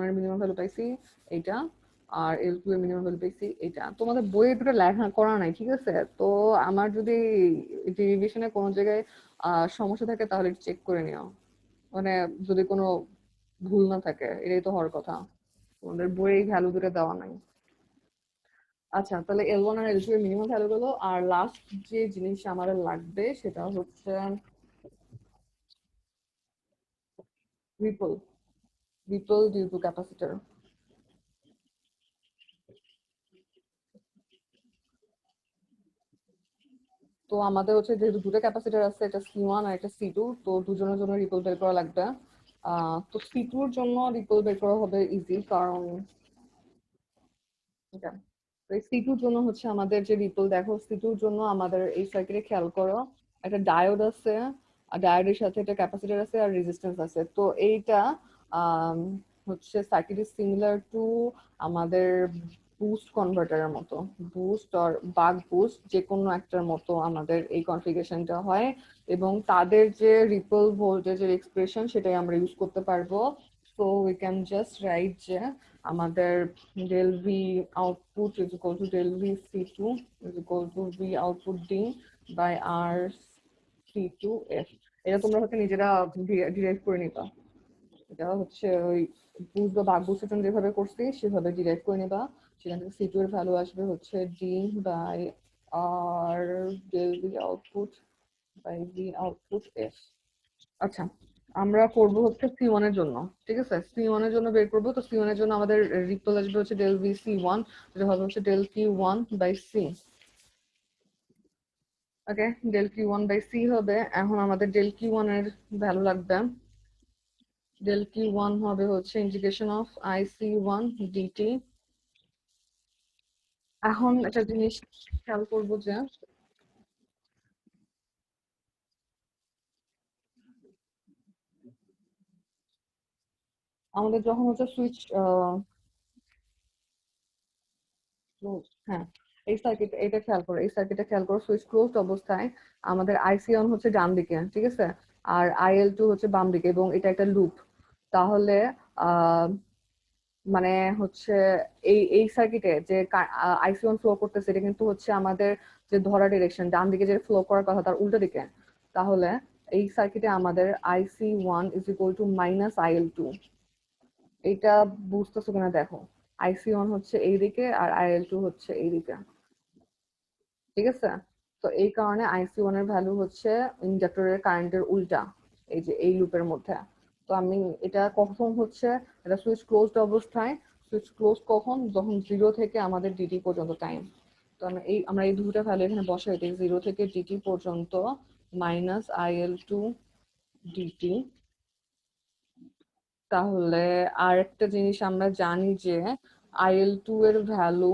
এর মিনিমাম ভ্যালু পাইছি এইটা, আর L2 এর মিনিমাম ভ্যালু পাইছি এটা। তোমাদের বইয়ে দুটো লেখা করা নাই, ঠিক আছে? তো আমার যদি ডেরিভেশনে কোনো জায়গায় সমস্যা থাকে তাহলে চেক করে নিও, মানে যদি কোনো ভুল না থাকে, এটাই তো হওয়ার কথা। তোমাদের বইয়ে এই ভ্যালু দুটো দেওয়া নাই। আচ্ছা, তাহলে L1 আর L2 এর মিনিমাম ভ্যালু গুলো, আর লাস্ট যে জিনিস আমাদের লাগবে সেটা হচ্ছে রিপল, due to capacitor। তো আমাদের হচ্ছে যেহেতু দুটো ক্যাপাসিটর আছে, একটা C1 আর একটা C2, তো দুজনের জন্য রিপল বের করা লাগবে। তো C2 এর জন্য রিপল বের করা হবে ইজি, কারণ এটা তো C2 জন্য হচ্ছে আমাদের যে রিপল, দেখো C2 জন্য আমাদের এই সার্কিটে খেয়াল করো একটা ডায়োড আছে, আর ডায়োডের সাথে একটা ক্যাপাসিটর আছে আর রেজিস্ট্যান্স আছে। তো এইটা আম, হচ্ছে সার্কিট ইজ সিমিলার টু আমাদের বুস্ট কনভার্টারের মতো, বুস্ট আর বাক বুস্ট যে কোনো একটার মতো আমাদের এই কনফিগারেশনটা হয়, এবং তাদের যে রিপল ভোল্টেজের এক্সপ্রেশন সেটাই আমরা ইউজ করতে পারবো। So we can just right যে আমাদের del V output is equal to del V C2 is equal to V output D by R C2F। এটা তোমরা হচ্ছে নিজেরা ডিরাইভ করে নিবা, এটা হচ্ছে ওই বুঝ বা বাক বুঝের জন্য যেভাবে করছি সেভাবে ডিরাইভ করে নিবা। সেখান থেকে C2 এর ভ্যালু আসবে হচ্ছে D by R del V output by V output F। আচ্ছা, আমরা করব হচ্ছে C1 এর জন্য, ঠিক আছে? C1 এর জন্য বের করব। তো C1 এর জন্য আমাদের রিপল আসবে হচ্ছে del V C1, যেটা হবে হচ্ছে del Q1 by C। Okay, del Q1 by C হবে। এখন আমাদের del Q1 এর ভ্যালু লাগবে, del Q1 হবে হচ্ছে ইন্টিগ্রেশন অফ IC1 dt এখন একটা জিনিস খেয়াল করবো যে আমাদের যখন হচ্ছে সুইচ হ্যাঁ, এই সার্কিট এটা খেয়াল করো, এই সার্কিটটা খেয়াল করো, সুইচ ক্লোজড অবস্থায় আমাদের আইসি অন হচ্ছে ডান দিকে, ঠিক আছে, আর আইএল টু হচ্ছে বাম দিকে, এবং এটা একটা লুপ। তাহলে আহ মানে হচ্ছে এই সার্কিটে যে আইসি ওয়ান ফ্লো করতেছে, এটা কিন্তু হচ্ছে আমাদের যে ধরা ডিরেকশন ডান দিকে যে ফ্লো করার কথা তার উল্টো দিকে। তাহলে এই সার্কিটে আমাদের IC one is equal to minus IL two. এইটা বুঝতেছো কিনা দেখো, আইসি ওয়ান হচ্ছে এই দিকে আর আইএল টু হচ্ছে এই দিকে, ঠিক আছে। তো এই কারণে আইসি ওয়ান এর ভ্যালু হচ্ছে ইন্ডাক্টরের কারেন্টের উল্টা, এই যে এই লুপের মধ্যে। তো আমি এটা কখন হচ্ছে, এটা সুইচ ক্লোজড অবস্থায়, সুইচ ক্লোজ কখন, যখন 0 থেকে আমাদের ডিটি পর্যন্ত টাইম। তো আমরা এই দুটো ভ্যালু এখানে বসাই দিই, 0 থেকে ডিটি পর্যন্ত মাইনাস আইএল টু ডিটি। তাহলে আর একটা জিনিস আমরা জানি যে আইএল টু এর value,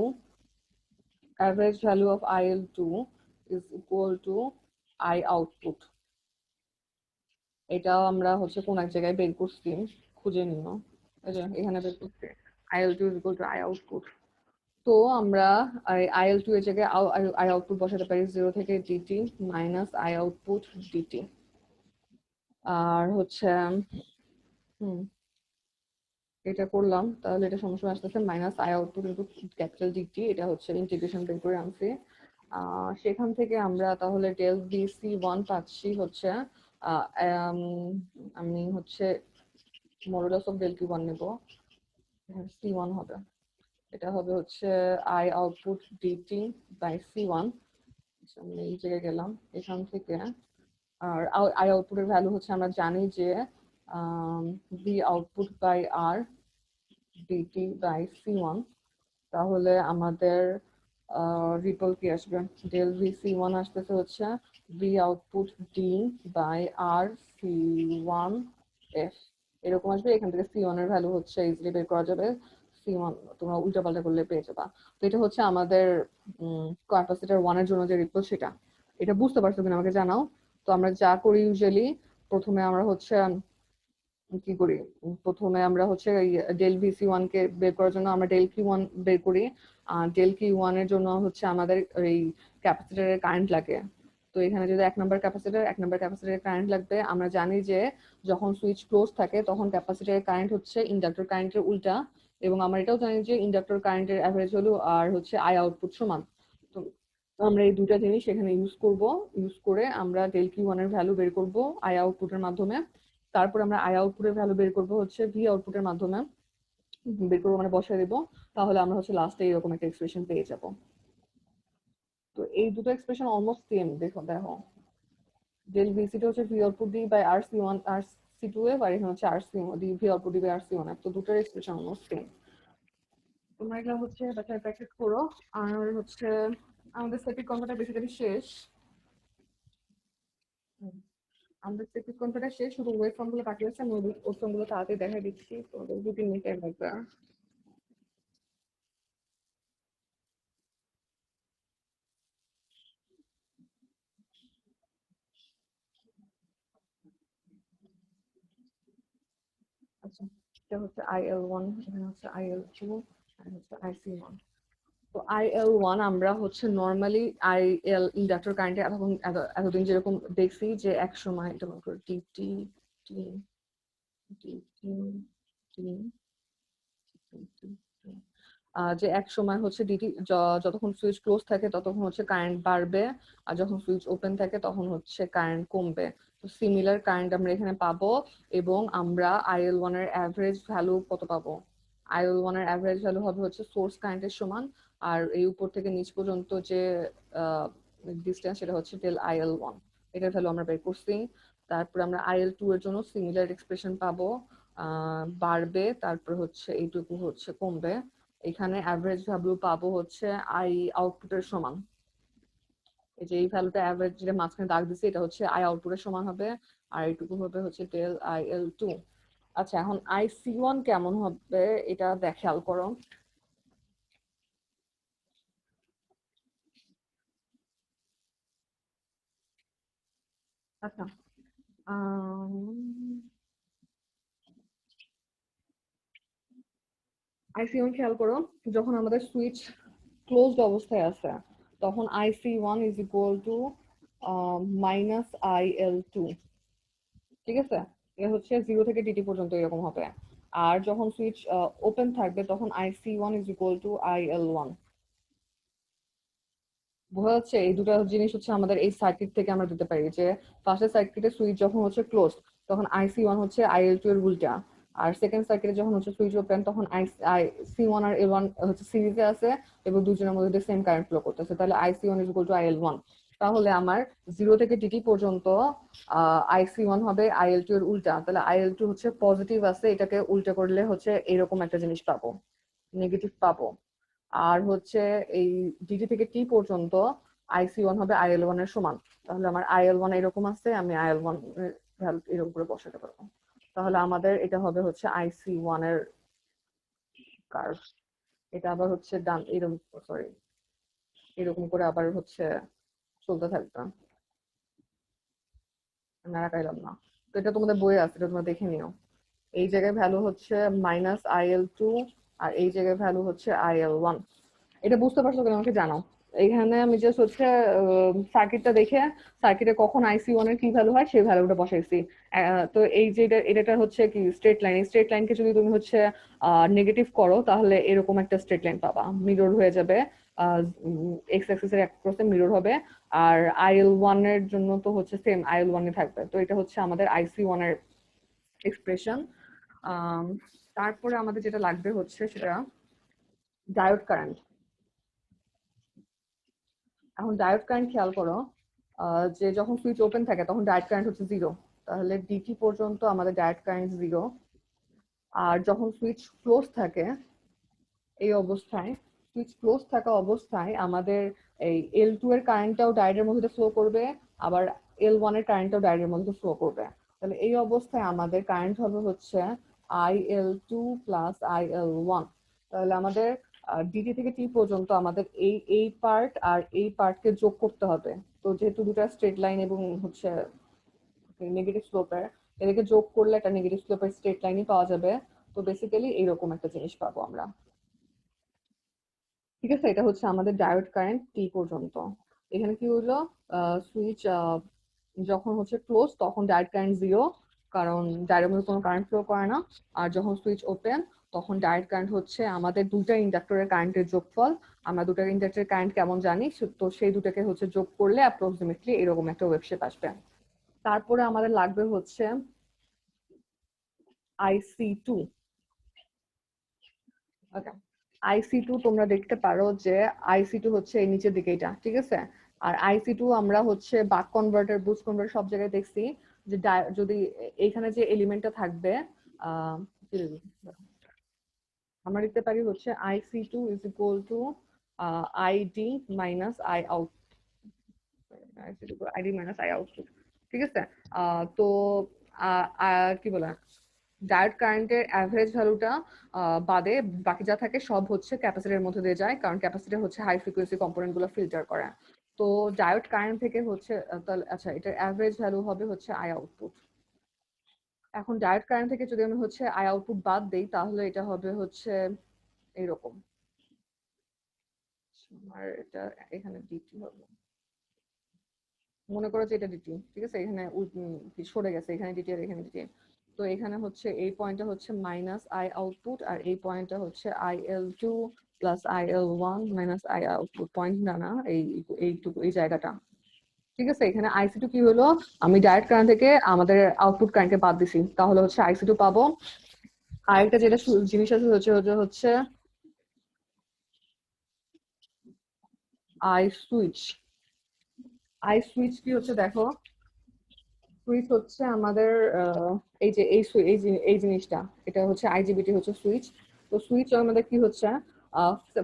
average value of IL2 is equal to I output। এটাও আমরা হচ্ছে কোন এক জায়গায় বের করছি, খুঁজে নিও, এই যে এখানে বের করছি, IL2 is equal to I output। তো আমরা IL2 এর জায়গায় I output বসাতে পারি 0 থেকে DT minus I output DT. আর হচ্ছে হুম এটা করলাম, তাহলে এটা সমস্যা আসতেছে minus I output into capital DT, এটা হচ্ছে ইন্টিগ্রেশন বের করে আনছি। সেখান থেকে আমরা তাহলে ডেল বিসি ওয়ান পাচ্ছি হচ্ছে আমি হচ্ছে modulus of del Q one নেবো, সি ওয়ান হবে, এটা হবে হচ্ছে I output DT by C one. আমি এই জায়গায় গেলাম, এখান থেকে আর আই আউটপুটের ভ্যালু হচ্ছে আমরা জানি যে V output by R DT by C one. তাহলে আমাদের রিপল কি আসবে, ডেল ভি সি ওয়ান আসতেছে হচ্ছে V output D by R C one F, এরকম আসবে। এখান থেকে সি ওয়ান এর ভ্যালু হচ্ছে ইজিলি বের করা যাবে, সি ওয়ান তোমরা উল্টা পাল্টা করলে পেয়ে যাবা। তো এটা হচ্ছে আমাদের ক্যাপাসিটর ওয়ান এর জন্য যে রিপল সেটা। এটা বুঝতে পারছো কিনা আমাকে জানাও। তো আমরা যা করি ইউজুয়ালি, প্রথমে আমরা হচ্ছে কি করি, প্রথমে আমরা হচ্ছে ডেল ভিসি ওয়ান কে বের করার জন্য আমরা ডেল কিউ ওয়ান বের করি, আর ডেল কিউ ওয়ান এর জন্য হচ্ছে আমাদের এই ক্যাপাসিটরের কারেন্ট লাগে। তো এখানে যদি এক নম্বর ক্যাপাসিটরের কারেন্ট লাগবে, আমরা জানি যে যখন সুইচ ক্লোজ থাকে তখন ক্যাপাসিটরের কারেন্ট হচ্ছে ইন্ডাক্টর কারেন্টের উল্টা, এবং আমরা এটাও জানি যে ইন্ডাক্টর কারেন্টের অ্যাভারেজ ভ্যালু আর হচ্ছে আই আউটপুট সমান। তো আমরা এই দুটা জিনিস এখানে ইউজ করে আমরা ডেল কিউ ওয়ান এর ভ্যালু বের করব আই আউটপুটের মাধ্যমে। তারপর আমরা আই আউটপুটের ভ্যালু বের করবো হচ্ছে ভি আউটপুটের মাধ্যমে, বের করবো মানে বসায় দেবো। তাহলে আমরা হচ্ছে লাস্টে এরকম একটা এক্সপ্রেশন পেয়ে যাব। তো এই দুটো এক্সপ্রেশন অলমোস্ট সেম, দেখো দেখো ডেল ভিসিটা হচ্ছে V output D by R C one R C two F, আর এখানে হচ্ছে R C D V output D by R C one F. তো দুটোর এক্সপ্রেশন অলমোস্ট সেম। তোমরা এগুলো হচ্ছে বাসায় প্র্যাকটিস করো। আর হচ্ছে আমাদের সার্কিট কনভার্টার বেসিক্যালি শেষ, আমাদের সার্কিট কনভার্টার শেষ, শুধু ওয়েভ ফর্ম গুলো বাকি আছে। আমি ওয়েভ ফর্ম গুলো তাড়াতাড়ি দেখাই দিচ্ছি, তো 2-3 মিনিট টাইম লাগবে। আচ্ছা, এটা হচ্ছে আইএল ওয়ান, এখানে হচ্ছে আইএল টু, আর হচ্ছে আইসি ওয়ান। তো আইএল ওয়ান আমরা হচ্ছে নর্মালি আইএল ইন্ডাক্টর কারেন্টে এতদিন যেরকম দেখছি যে এক সময় এটা মনে করো ডিটি টি ডিটি টি যে এক সময় হচ্ছে ডিটি যতক্ষণ সুইচ ক্লোজ থাকে ততক্ষণ হচ্ছে কারেন্ট বাড়বে, আর যখন সুইচ ওপেন থাকে তখন হচ্ছে কারেন্ট কমবে। তো সিমিলার কারেন্ট আমরা এখানে পাবো, এবং আমরা আইএল ওয়ান এর অ্যাভারেজ ভ্যালু কত পাবো, আইএল ওয়ান এর অ্যাভারেজ ভ্যালু হবে হচ্ছে সোর্স কারেন্টের সমান, আর এই উপর থেকে নিচ পর্যন্ত যে ডিস্টেন্স সেটা হচ্ছে ডেল আইএল ওয়ান, এটার ভ্যালু আমরা বের করছি। তারপরে আমরা আইএল টু এর জন্য সিমিলার এক্সপ্রেশন পাবো, বাড়বে, তারপর হচ্ছে এইটুকু হচ্ছে কমবে। এখানে অ্যাভারেজ ভ্যালু পাবো হচ্ছে আই আউটপুটের সমান, এই যে এই ভ্যালুটা অ্যাভারেজ যেটা মাঝখানে দাগ দিছি এটা হচ্ছে আই আউটপুটের সমান হবে, আর এইটুকু হবে হচ্ছে ডেল আই এল টু। আচ্ছা, এখন আই সি ওয়ান কেমন হবে এটা খেয়াল করো। আচ্ছা, IC1 খেয়াল করো, যখন আমাদের সুইচ ক্লোজড অবস্থায় আছে তখন IC1 is equal two -IL2, ঠিক আছে? এটা হচ্ছে 0 থেকে DT পর্যন্ত এরকম হবে। আর যখন সুইচ ওপেন থাকবে তখন IC1 is equal two IL1। বোঝা যাচ্ছে? এই দুটো জিনিস হচ্ছে আমাদের এই সার্কিট থেকে আমরা দিতে পারি যে ফার্স্টের সার্কিটে সুইচ যখন হচ্ছে ক্লোজ তখন IC1 হচ্ছে IL2 এর উল্টা, আর সেকেন্ড সার্কিটে যখন হচ্ছে সুইচ ওপেন তখন IC1 আর L1 হচ্ছে সিরিজে আছে এবং দুজনের মধ্যে সেম কারেন্ট ফ্লো করতেছে, তাহলে IC1 is equal two IL1। তাহলে আমার 0 থেকে ডিটি পর্যন্ত IC1 হবে IL2 এর উল্টা, তাহলে IL2 হচ্ছে পজিটিভ আছে, এটাকে উল্টা করলে হচ্ছে এরকম একটা জিনিস পাবো, নেগেটিভ পাবো। আর হচ্ছে এই ডিটি থেকে টি পর্যন্ত IC1 হবে IL1 এর সমান, তাহলে আমার IL1 এরকম আছে, আমি IL1 এর ভ্যালু এরকম করে বসাতে পারবো। তাহলে আমাদের এটা হবে হচ্ছে IC1 এর কার্ভ। এটা আবার হচ্ছে ডান এরকম, সরি, এরকম করে আবার হচ্ছে চলতে থাকবে, নাড়াকাইলাম না। তো এটা তোমাদের বইয়ে আছে, এটা তোমরা দেখে নিও। এই জায়গায় ভ্যালু হচ্ছে -IL2 আর এই জায়গায় ভ্যালু হচ্ছে IL1। এটা বুঝতে পারছো কিনা আমাকে জানাও। এখানে আমি জাস্ট হচ্ছে সার্কিটটা দেখে সার্কিটে কখন IC1 এর কি ভ্যালু হয় সেই ভ্যালুটা বসাইছি। তো এই যে এটা হচ্ছে কি স্ট্রেট লাইন, এই স্ট্রেট লাইনকে যদি তুমি হচ্ছে নেগেটিভ করো তাহলে এরকম একটা স্ট্রেট লাইন পাবা, মিরর হয়ে যাবে, এক্স অ্যাক্সিস এর অ্যাক্রসে মিরর হবে। আর IL1 এর জন্য তো হচ্ছে সেম IL1 এ থাকবে। তো এটা হচ্ছে আমাদের IC1 এর এক্সপ্রেশন। তারপরে আমাদের যেটা লাগবে হচ্ছে সেটা ডায়োড কারেন্ট। এখন ডায়োড কারেন্ট খেয়াল করো, যে যখন সুইচ ওপেন থাকে তখন ডায়োড কারেন্ট হচ্ছে 0, তাহলে ডিটি পর্যন্ত আমাদের ডায়োড কারেন্ট 0। আর যখন সুইচ ক্লোজ থাকে এই অবস্থায়, সুইচ ক্লোজ থাকা অবস্থায় আমাদের এই L2 এর কারেন্টটাও ডায়োডের মধ্যে ফ্লো করবে, আবার L1 এর কারেন্টটাও ডায়োডের মধ্যে ফ্লো করবে। তাহলে এই অবস্থায় আমাদের কারেন্ট হবে হচ্ছে IL2 প্লাস IL1। তাহলে আমাদের ডিটি থেকে টি পর্যন্ত আমাদের এই পার্ট আর এই পার্টকে যোগ করতে হবে। তো যেহেতু দুটো স্ট্রেট লাইন এবং হচ্ছে নেগেটিভ স্লোপের, এদেরকে যোগ করলে একটা নেগেটিভ স্লোপের স্ট্রেট লাইনই পাওয়া যাবে। তো বেসিক্যালি এইরকম একটা জিনিস পাবো আমরা, ঠিক আছে? এটা হচ্ছে আমাদের ডায়োড কারেন্ট টি পর্যন্ত। এখানে কি হলো, সুইচ যখন হচ্ছে ক্লোজ তখন ডায়োড কারেন্ট 0, কারণ ডায়োডের মধ্যে কোনো কারেন্ট ফ্লো করে না। আর যখন সুইচ ওপেন তখন ডায়োড কারেন্ট হচ্ছে আমাদের দুইটা ইন্ডাক্টরের কারেন্টের যোগফল। আমরা দুটো ইন্ডাক্টরের কারেন্ট কেমন জানি, তো সেই দুটাকে হচ্ছে যোগ করলে অ্যাপ্রক্সিমেটলি এরকম একটা ওয়েভ শেপ আসবে। তারপরে আমাদের লাগবে হচ্ছে IC2। ওকে, IC2 তোমরা দেখতে পারো যে IC2 হচ্ছে এই নিচের দিকে এটা, ঠিক আছে? আর IC2 আমরা হচ্ছে বাক কনভার্টার, বুস্ট কনভার্টার সব জায়গায় দেখছি যে যদি এইখানে যে এলিমেন্টটা থাকবে, আহ কি লিখবো? আমরা লিখতে পারি হচ্ছে IC2 is equal two ID minus I out, ID minus I output, ঠিক আছে? তো কি বলে, ডায়োড কারেন্টের অ্যাভারেজ ভ্যালুটা বাদে বাকি যা থাকে সব হচ্ছে ক্যাপাসিটরের মধ্যে দিয়ে যায়, কারণ ক্যাপাসিটর হচ্ছে হাই ফ্রিকোয়েন্সি কম্পোনেন্ট গুলো ফিল্টার করে। তো ডায়োড কারেন্ট থেকে হচ্ছে তাহলে আচ্ছা, এটার অ্যাভারেজ ভ্যালু হবে হচ্ছে I আউটপুট। এখন ডায়োড কারেন্ট থেকে যদি আমি হচ্ছে I আউটপুট বাদ দেই তাহলে এটা হবে হচ্ছে এইরকম। আর এটা এখানে ডিটি হবে, মনে করো যে এটা ডিটি, ঠিক আছে? এখানে সরে গেছে, এখানে ডিটি আর এখানে ডিটি। তো এখানে হচ্ছে এই পয়েন্টটা হচ্ছে মাইনাস I আউটপুট আর এই পয়েন্টটা হচ্ছে IL2 plus IL1 minus I output. Point না না, এইটুকু এই জায়গাটা, ঠিক আছে? এখানে IC2 কি হলো, আমি ডাইরেক্ট কারেন্ট থেকে আমাদের আউটপুট কারেন্টকে বাদ দিছি, তাহলে হচ্ছে IC2 পাবো। আরেকটা যেটা জিনিস আছে হচ্ছে I সুইচ। I সুইচ কি হচ্ছে দেখো, সুইচ হচ্ছে আমাদের এই যে এই জিনিসটা, এটা হচ্ছে IGBT হচ্ছে সুইচ। তো সুইচ আমাদের কি হচ্ছে,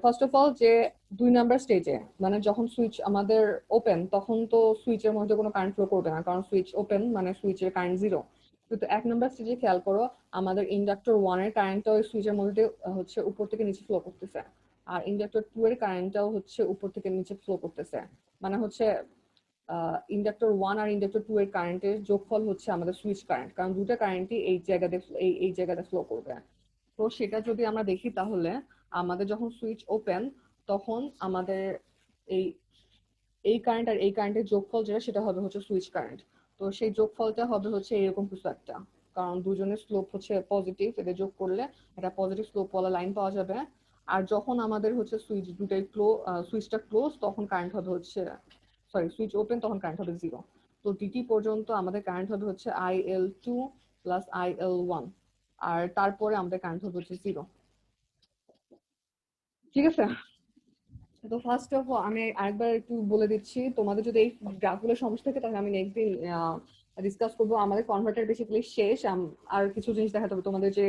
ফার্স্ট অফ অল যে 2 নাম্বার স্টেজে, মানে যখন সুইচ আমাদের ওপেন তখন তো সুইচের মধ্যে কোনো কারেন্ট ফ্লো করবে না, কারণ সুইচ ওপেন মানে সুইচের কারেন্ট 0। কিন্তু 1 নাম্বার স্টেজে খেয়াল করো, আমাদের ইন্ডাক্টর 1 এর কারেন্টটা ওই সুইচের মধ্যে হচ্ছে উপর থেকে নিচে ফ্লো করতেছে, আর ইন্ডাক্টর 2 এর কারেন্টটাও হচ্ছে উপর থেকে নিচে ফ্লো করতেছে। মানে হচ্ছে ইন্ডাক্টর 1 আর ইন্ডাক্টর 2 এর কারেন্টের যোগফল হচ্ছে আমাদের সুইচ কারেন্ট, কারণ দুটো কারেন্টই এই জায়গাতে ফ্লো করবে। তো সেটা যদি আমরা দেখি তাহলে আমাদের যখন সুইচ ওপেন তখন আমাদের এই এই কারেন্ট আর এই কারেন্টের যোগফল যেটা সেটা হবে হচ্ছে সুইচ কারেন্ট। তো সেই যোগফলটা হবে হচ্ছে এরকম কিছু একটা, কারণ দুজনের স্লোপ হচ্ছে পজিটিভ, এদের যোগ করলে একটা পজিটিভ স্লোপ ওয়ালা লাইন পাওয়া যাবে। আর যখন আমাদের হচ্ছে সুইচটা ক্লোজ তখন কারেন্ট হবে হচ্ছে, সরি সুইচ ওপেন তখন কারেন্ট হবে 0। তো ডিটি পর্যন্ত আমাদের কারেন্ট হবে হচ্ছে IL2 প্লাস IL1, আর তারপরে আমাদের কারেন্ট হবে হচ্ছে 0। ঠিক আছে, তো ফার্স্ট অফ অল আমি আরেকবার একটু বলে দিচ্ছি, তোমাদের যদি এই গ্রাফগুলো সমস্যা থাকে তাহলে আমি নেক্সট দিন ডিসকাস করবো। আমাদের কনভার্টার বেসিক্যালি শেষ, আর কিছু জিনিস দেখাতে হবে তোমাদের, যে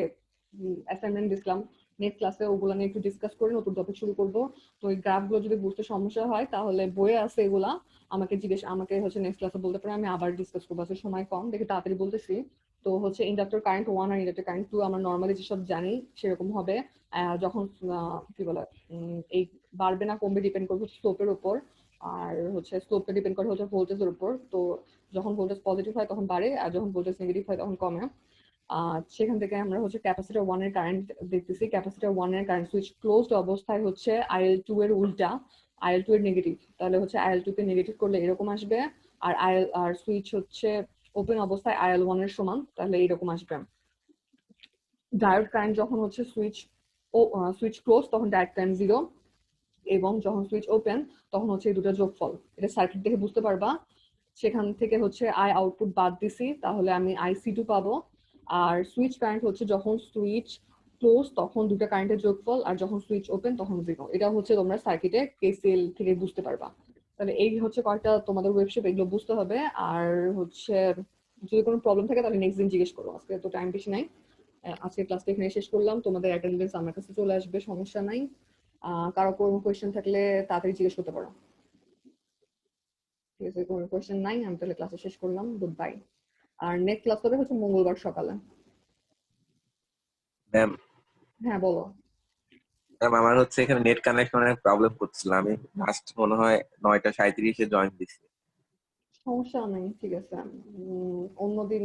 অ্যাসাইনমেন্ট দিলাম নেক্সট ক্লাসে ওগুলো নিয়ে একটু ডিসকাস করে নতুন টপিক শুরু করবো। তো এই গ্রাফগুলো যদি বুঝতে সমস্যা হয় তাহলে বইয়ে আছে এগুলা, আমাকে হচ্ছে নেক্সট ক্লাসে বলতে পারে, আমি আবার ডিসকাস করবো। আসলে সময় কম দেখে তাড়াতাড়ি বলতেছি। তো হচ্ছে ইন্ডাক্টর কারেন্ট 1 আর ইন্ডাক্টর কারেন্ট 2 আমরা নর্মালি যেসব জানি সেরকম হবে। যখন কি বলে এই বাড়বে না কমবে ডিপেন্ড করবে স্লোপের উপর, আর হচ্ছে স্লোপটা ডিপেন্ড করে হচ্ছে ভোল্টেজের উপর। তো যখন ভোল্টেজ পজিটিভ হয় তখন বাড়ে, আর যখন ভোল্টেজ নেগেটিভ হয় তখন কমে। সেখান থেকে আমরা হচ্ছে ক্যাপাসিটর 1 এর কারেন্ট দেখতেছি। ক্যাপাসিটর 1 এর কারেন্ট সুইচ ক্লোজড অবস্থায় হচ্ছে IL2 এর উল্টা, IL2 এর নেগেটিভ। তাহলে হচ্ছে IL2 কে নেগেটিভ করলে এরকম আসবে, আর সুইচ হচ্ছে ওপেন অবস্থায় IL1 এর সমান, তাহলে এরকম আসবে। ডায়োড কারেন্ট যখন হচ্ছে সুইচ ক্লোজ তখন ডায়োড কারেন্ট 0, এবং যখন সুইচ ওপেন তখন হচ্ছে এই দুটো যোগফল। এটা সার্কিট দেখে বুঝতে পারবা। সেখান থেকে হচ্ছে আই আউটপুট বাদ দিছি, তাহলে আমি IC2 পাবো। আর সুইচ কারেন্ট হচ্ছে যখন সুইচ ক্লোজ তখন দুটো কারেন্টের যোগফল, আর যখন সুইচ ওপেন তখন 0। এটা হচ্ছে তোমরা সার্কিটে কেসিএল থেকে বুঝতে পারবা। তাহলে এই হচ্ছে কয়েকটা তোমাদের ওয়েবসাইট, এগুলো বুঝতে হবে। আর হচ্ছে যদি কোনো প্রবলেম থাকে তাহলে নেক্সট দিন জিজ্ঞেস করো, আজকে তো টাইম বেশি নাই। আজকে ক্লাসটা এখানে শেষ করলাম, তোমাদের অ্যাটেন্ডেন্স আমার কাছে চলে আসবে, সমস্যা নাই। কারো কোনো কোয়েশ্চেন থাকলে তাড়াতাড়ি জিজ্ঞেস করতে পারো। ঠিক আছে, কোনো কোয়েশ্চেন নাই, আমি তাহলে ক্লাসে শেষ করলাম, গুড বাই। আর নেক্সট ক্লাস হবে হচ্ছে মঙ্গলবার সকালে। ম্যাম হ্যাঁ বলো। ম্যাম আমার হচ্ছে এখানে নেট কানেকশনের প্রবলেম হচ্ছিল। আমি লাস্ট মনে হয় 9:37-এ জয়েন দিছি। সমস্যা নেই, ঠিক আছে। অন্যদিন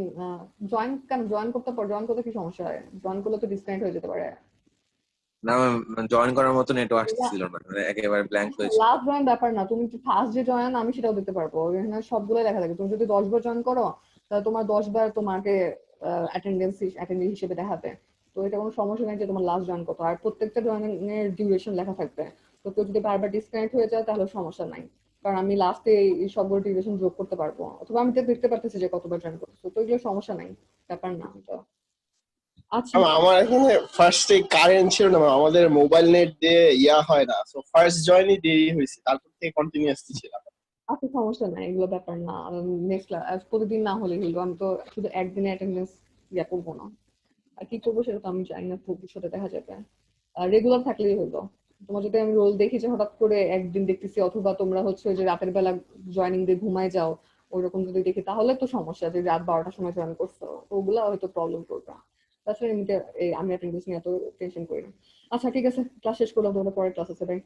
জয়েন করতে পারো, জয়েন করতে কি সমস্যা হয়? জয়েন করলে তো ডিসকানেক্ট হয়ে যেতে পারে। না ম্যাম, জয়েন করার মতো নেটও আসছিল না, মানে একেবারে ব্ল্যাঙ্ক হয়েছিল। লাস্ট জয়েন ব্যাপার না, তুমি ফার্স্ট যে জয়েন আমি সেটাও দিতে পারবো, এখানে সবগুলোই লেখা থাকে। তুমি যদি 10 বার জয়েন করো তাহলে তোমার 10 বার তোমাকে অ্যাটেন্ডেন্স হিসেবে দেখাবে। তো এটা কোনো সমস্যা নেই যে তোমার লাস্ট জয়েন কত, আর প্রত্যেকটা জয়েনের ডিউরেশন লেখা থাকবে। তো কেউ যদি বারবার ডিসকানেক্ট হয়ে যায় তাহলে সমস্যা নাই, কারণ আমি লাস্টে এই সবগুলো ডিউরেশন যোগ করতে পারবো, অথবা আমি তো দেখতে পারতেছি যে কতবার জয়েন করতেছো। তো এগুলো সমস্যা নাই, ব্যাপার না এটা। আচ্ছা আমার এখানে ফার্স্টে কারেন্ট ছিল না, আমাদের মোবাইল নেট দিয়ে হয় না, সো ফার্স্ট জয়েনই দেরি হয়েছে, তারপর থেকে কন্টিনিউয়াসলি ছিলাম। আচ্ছা, সমস্যা নাই, এগুলো ব্যাপার না। নেক্সট ক্লাস প্রতিদিন না হলে হইলো, আমি তো শুধু একদিনে অ্যাটেন্ডেন্স করবো না। আর কি করবো সেটা তো আমি জানি না, ভবিষ্যতে দেখা যাবে। রেগুলার থাকলেই হলো। তোমার যদি আমি রোল দেখি যে হঠাৎ করে একদিন দেখতেছি, অথবা তোমরা হচ্ছে যে রাতের বেলা জয়েনিং দিয়ে ঘুমায় যাও, ওইরকম যদি দেখি তাহলে তো সমস্যা, যে রাত 12টার সময় জয়েন করছো, ওগুলা হয়তো প্রবলেম করবে। তাছাড়া এমনিতে আমি অ্যাটেন্ডেন্স নিয়ে এত টেনশন করি না। আচ্ছা ঠিক আছে, ক্লাস শেষ করলাম, তোমাদের পরের ক্লাস আছে, বাই।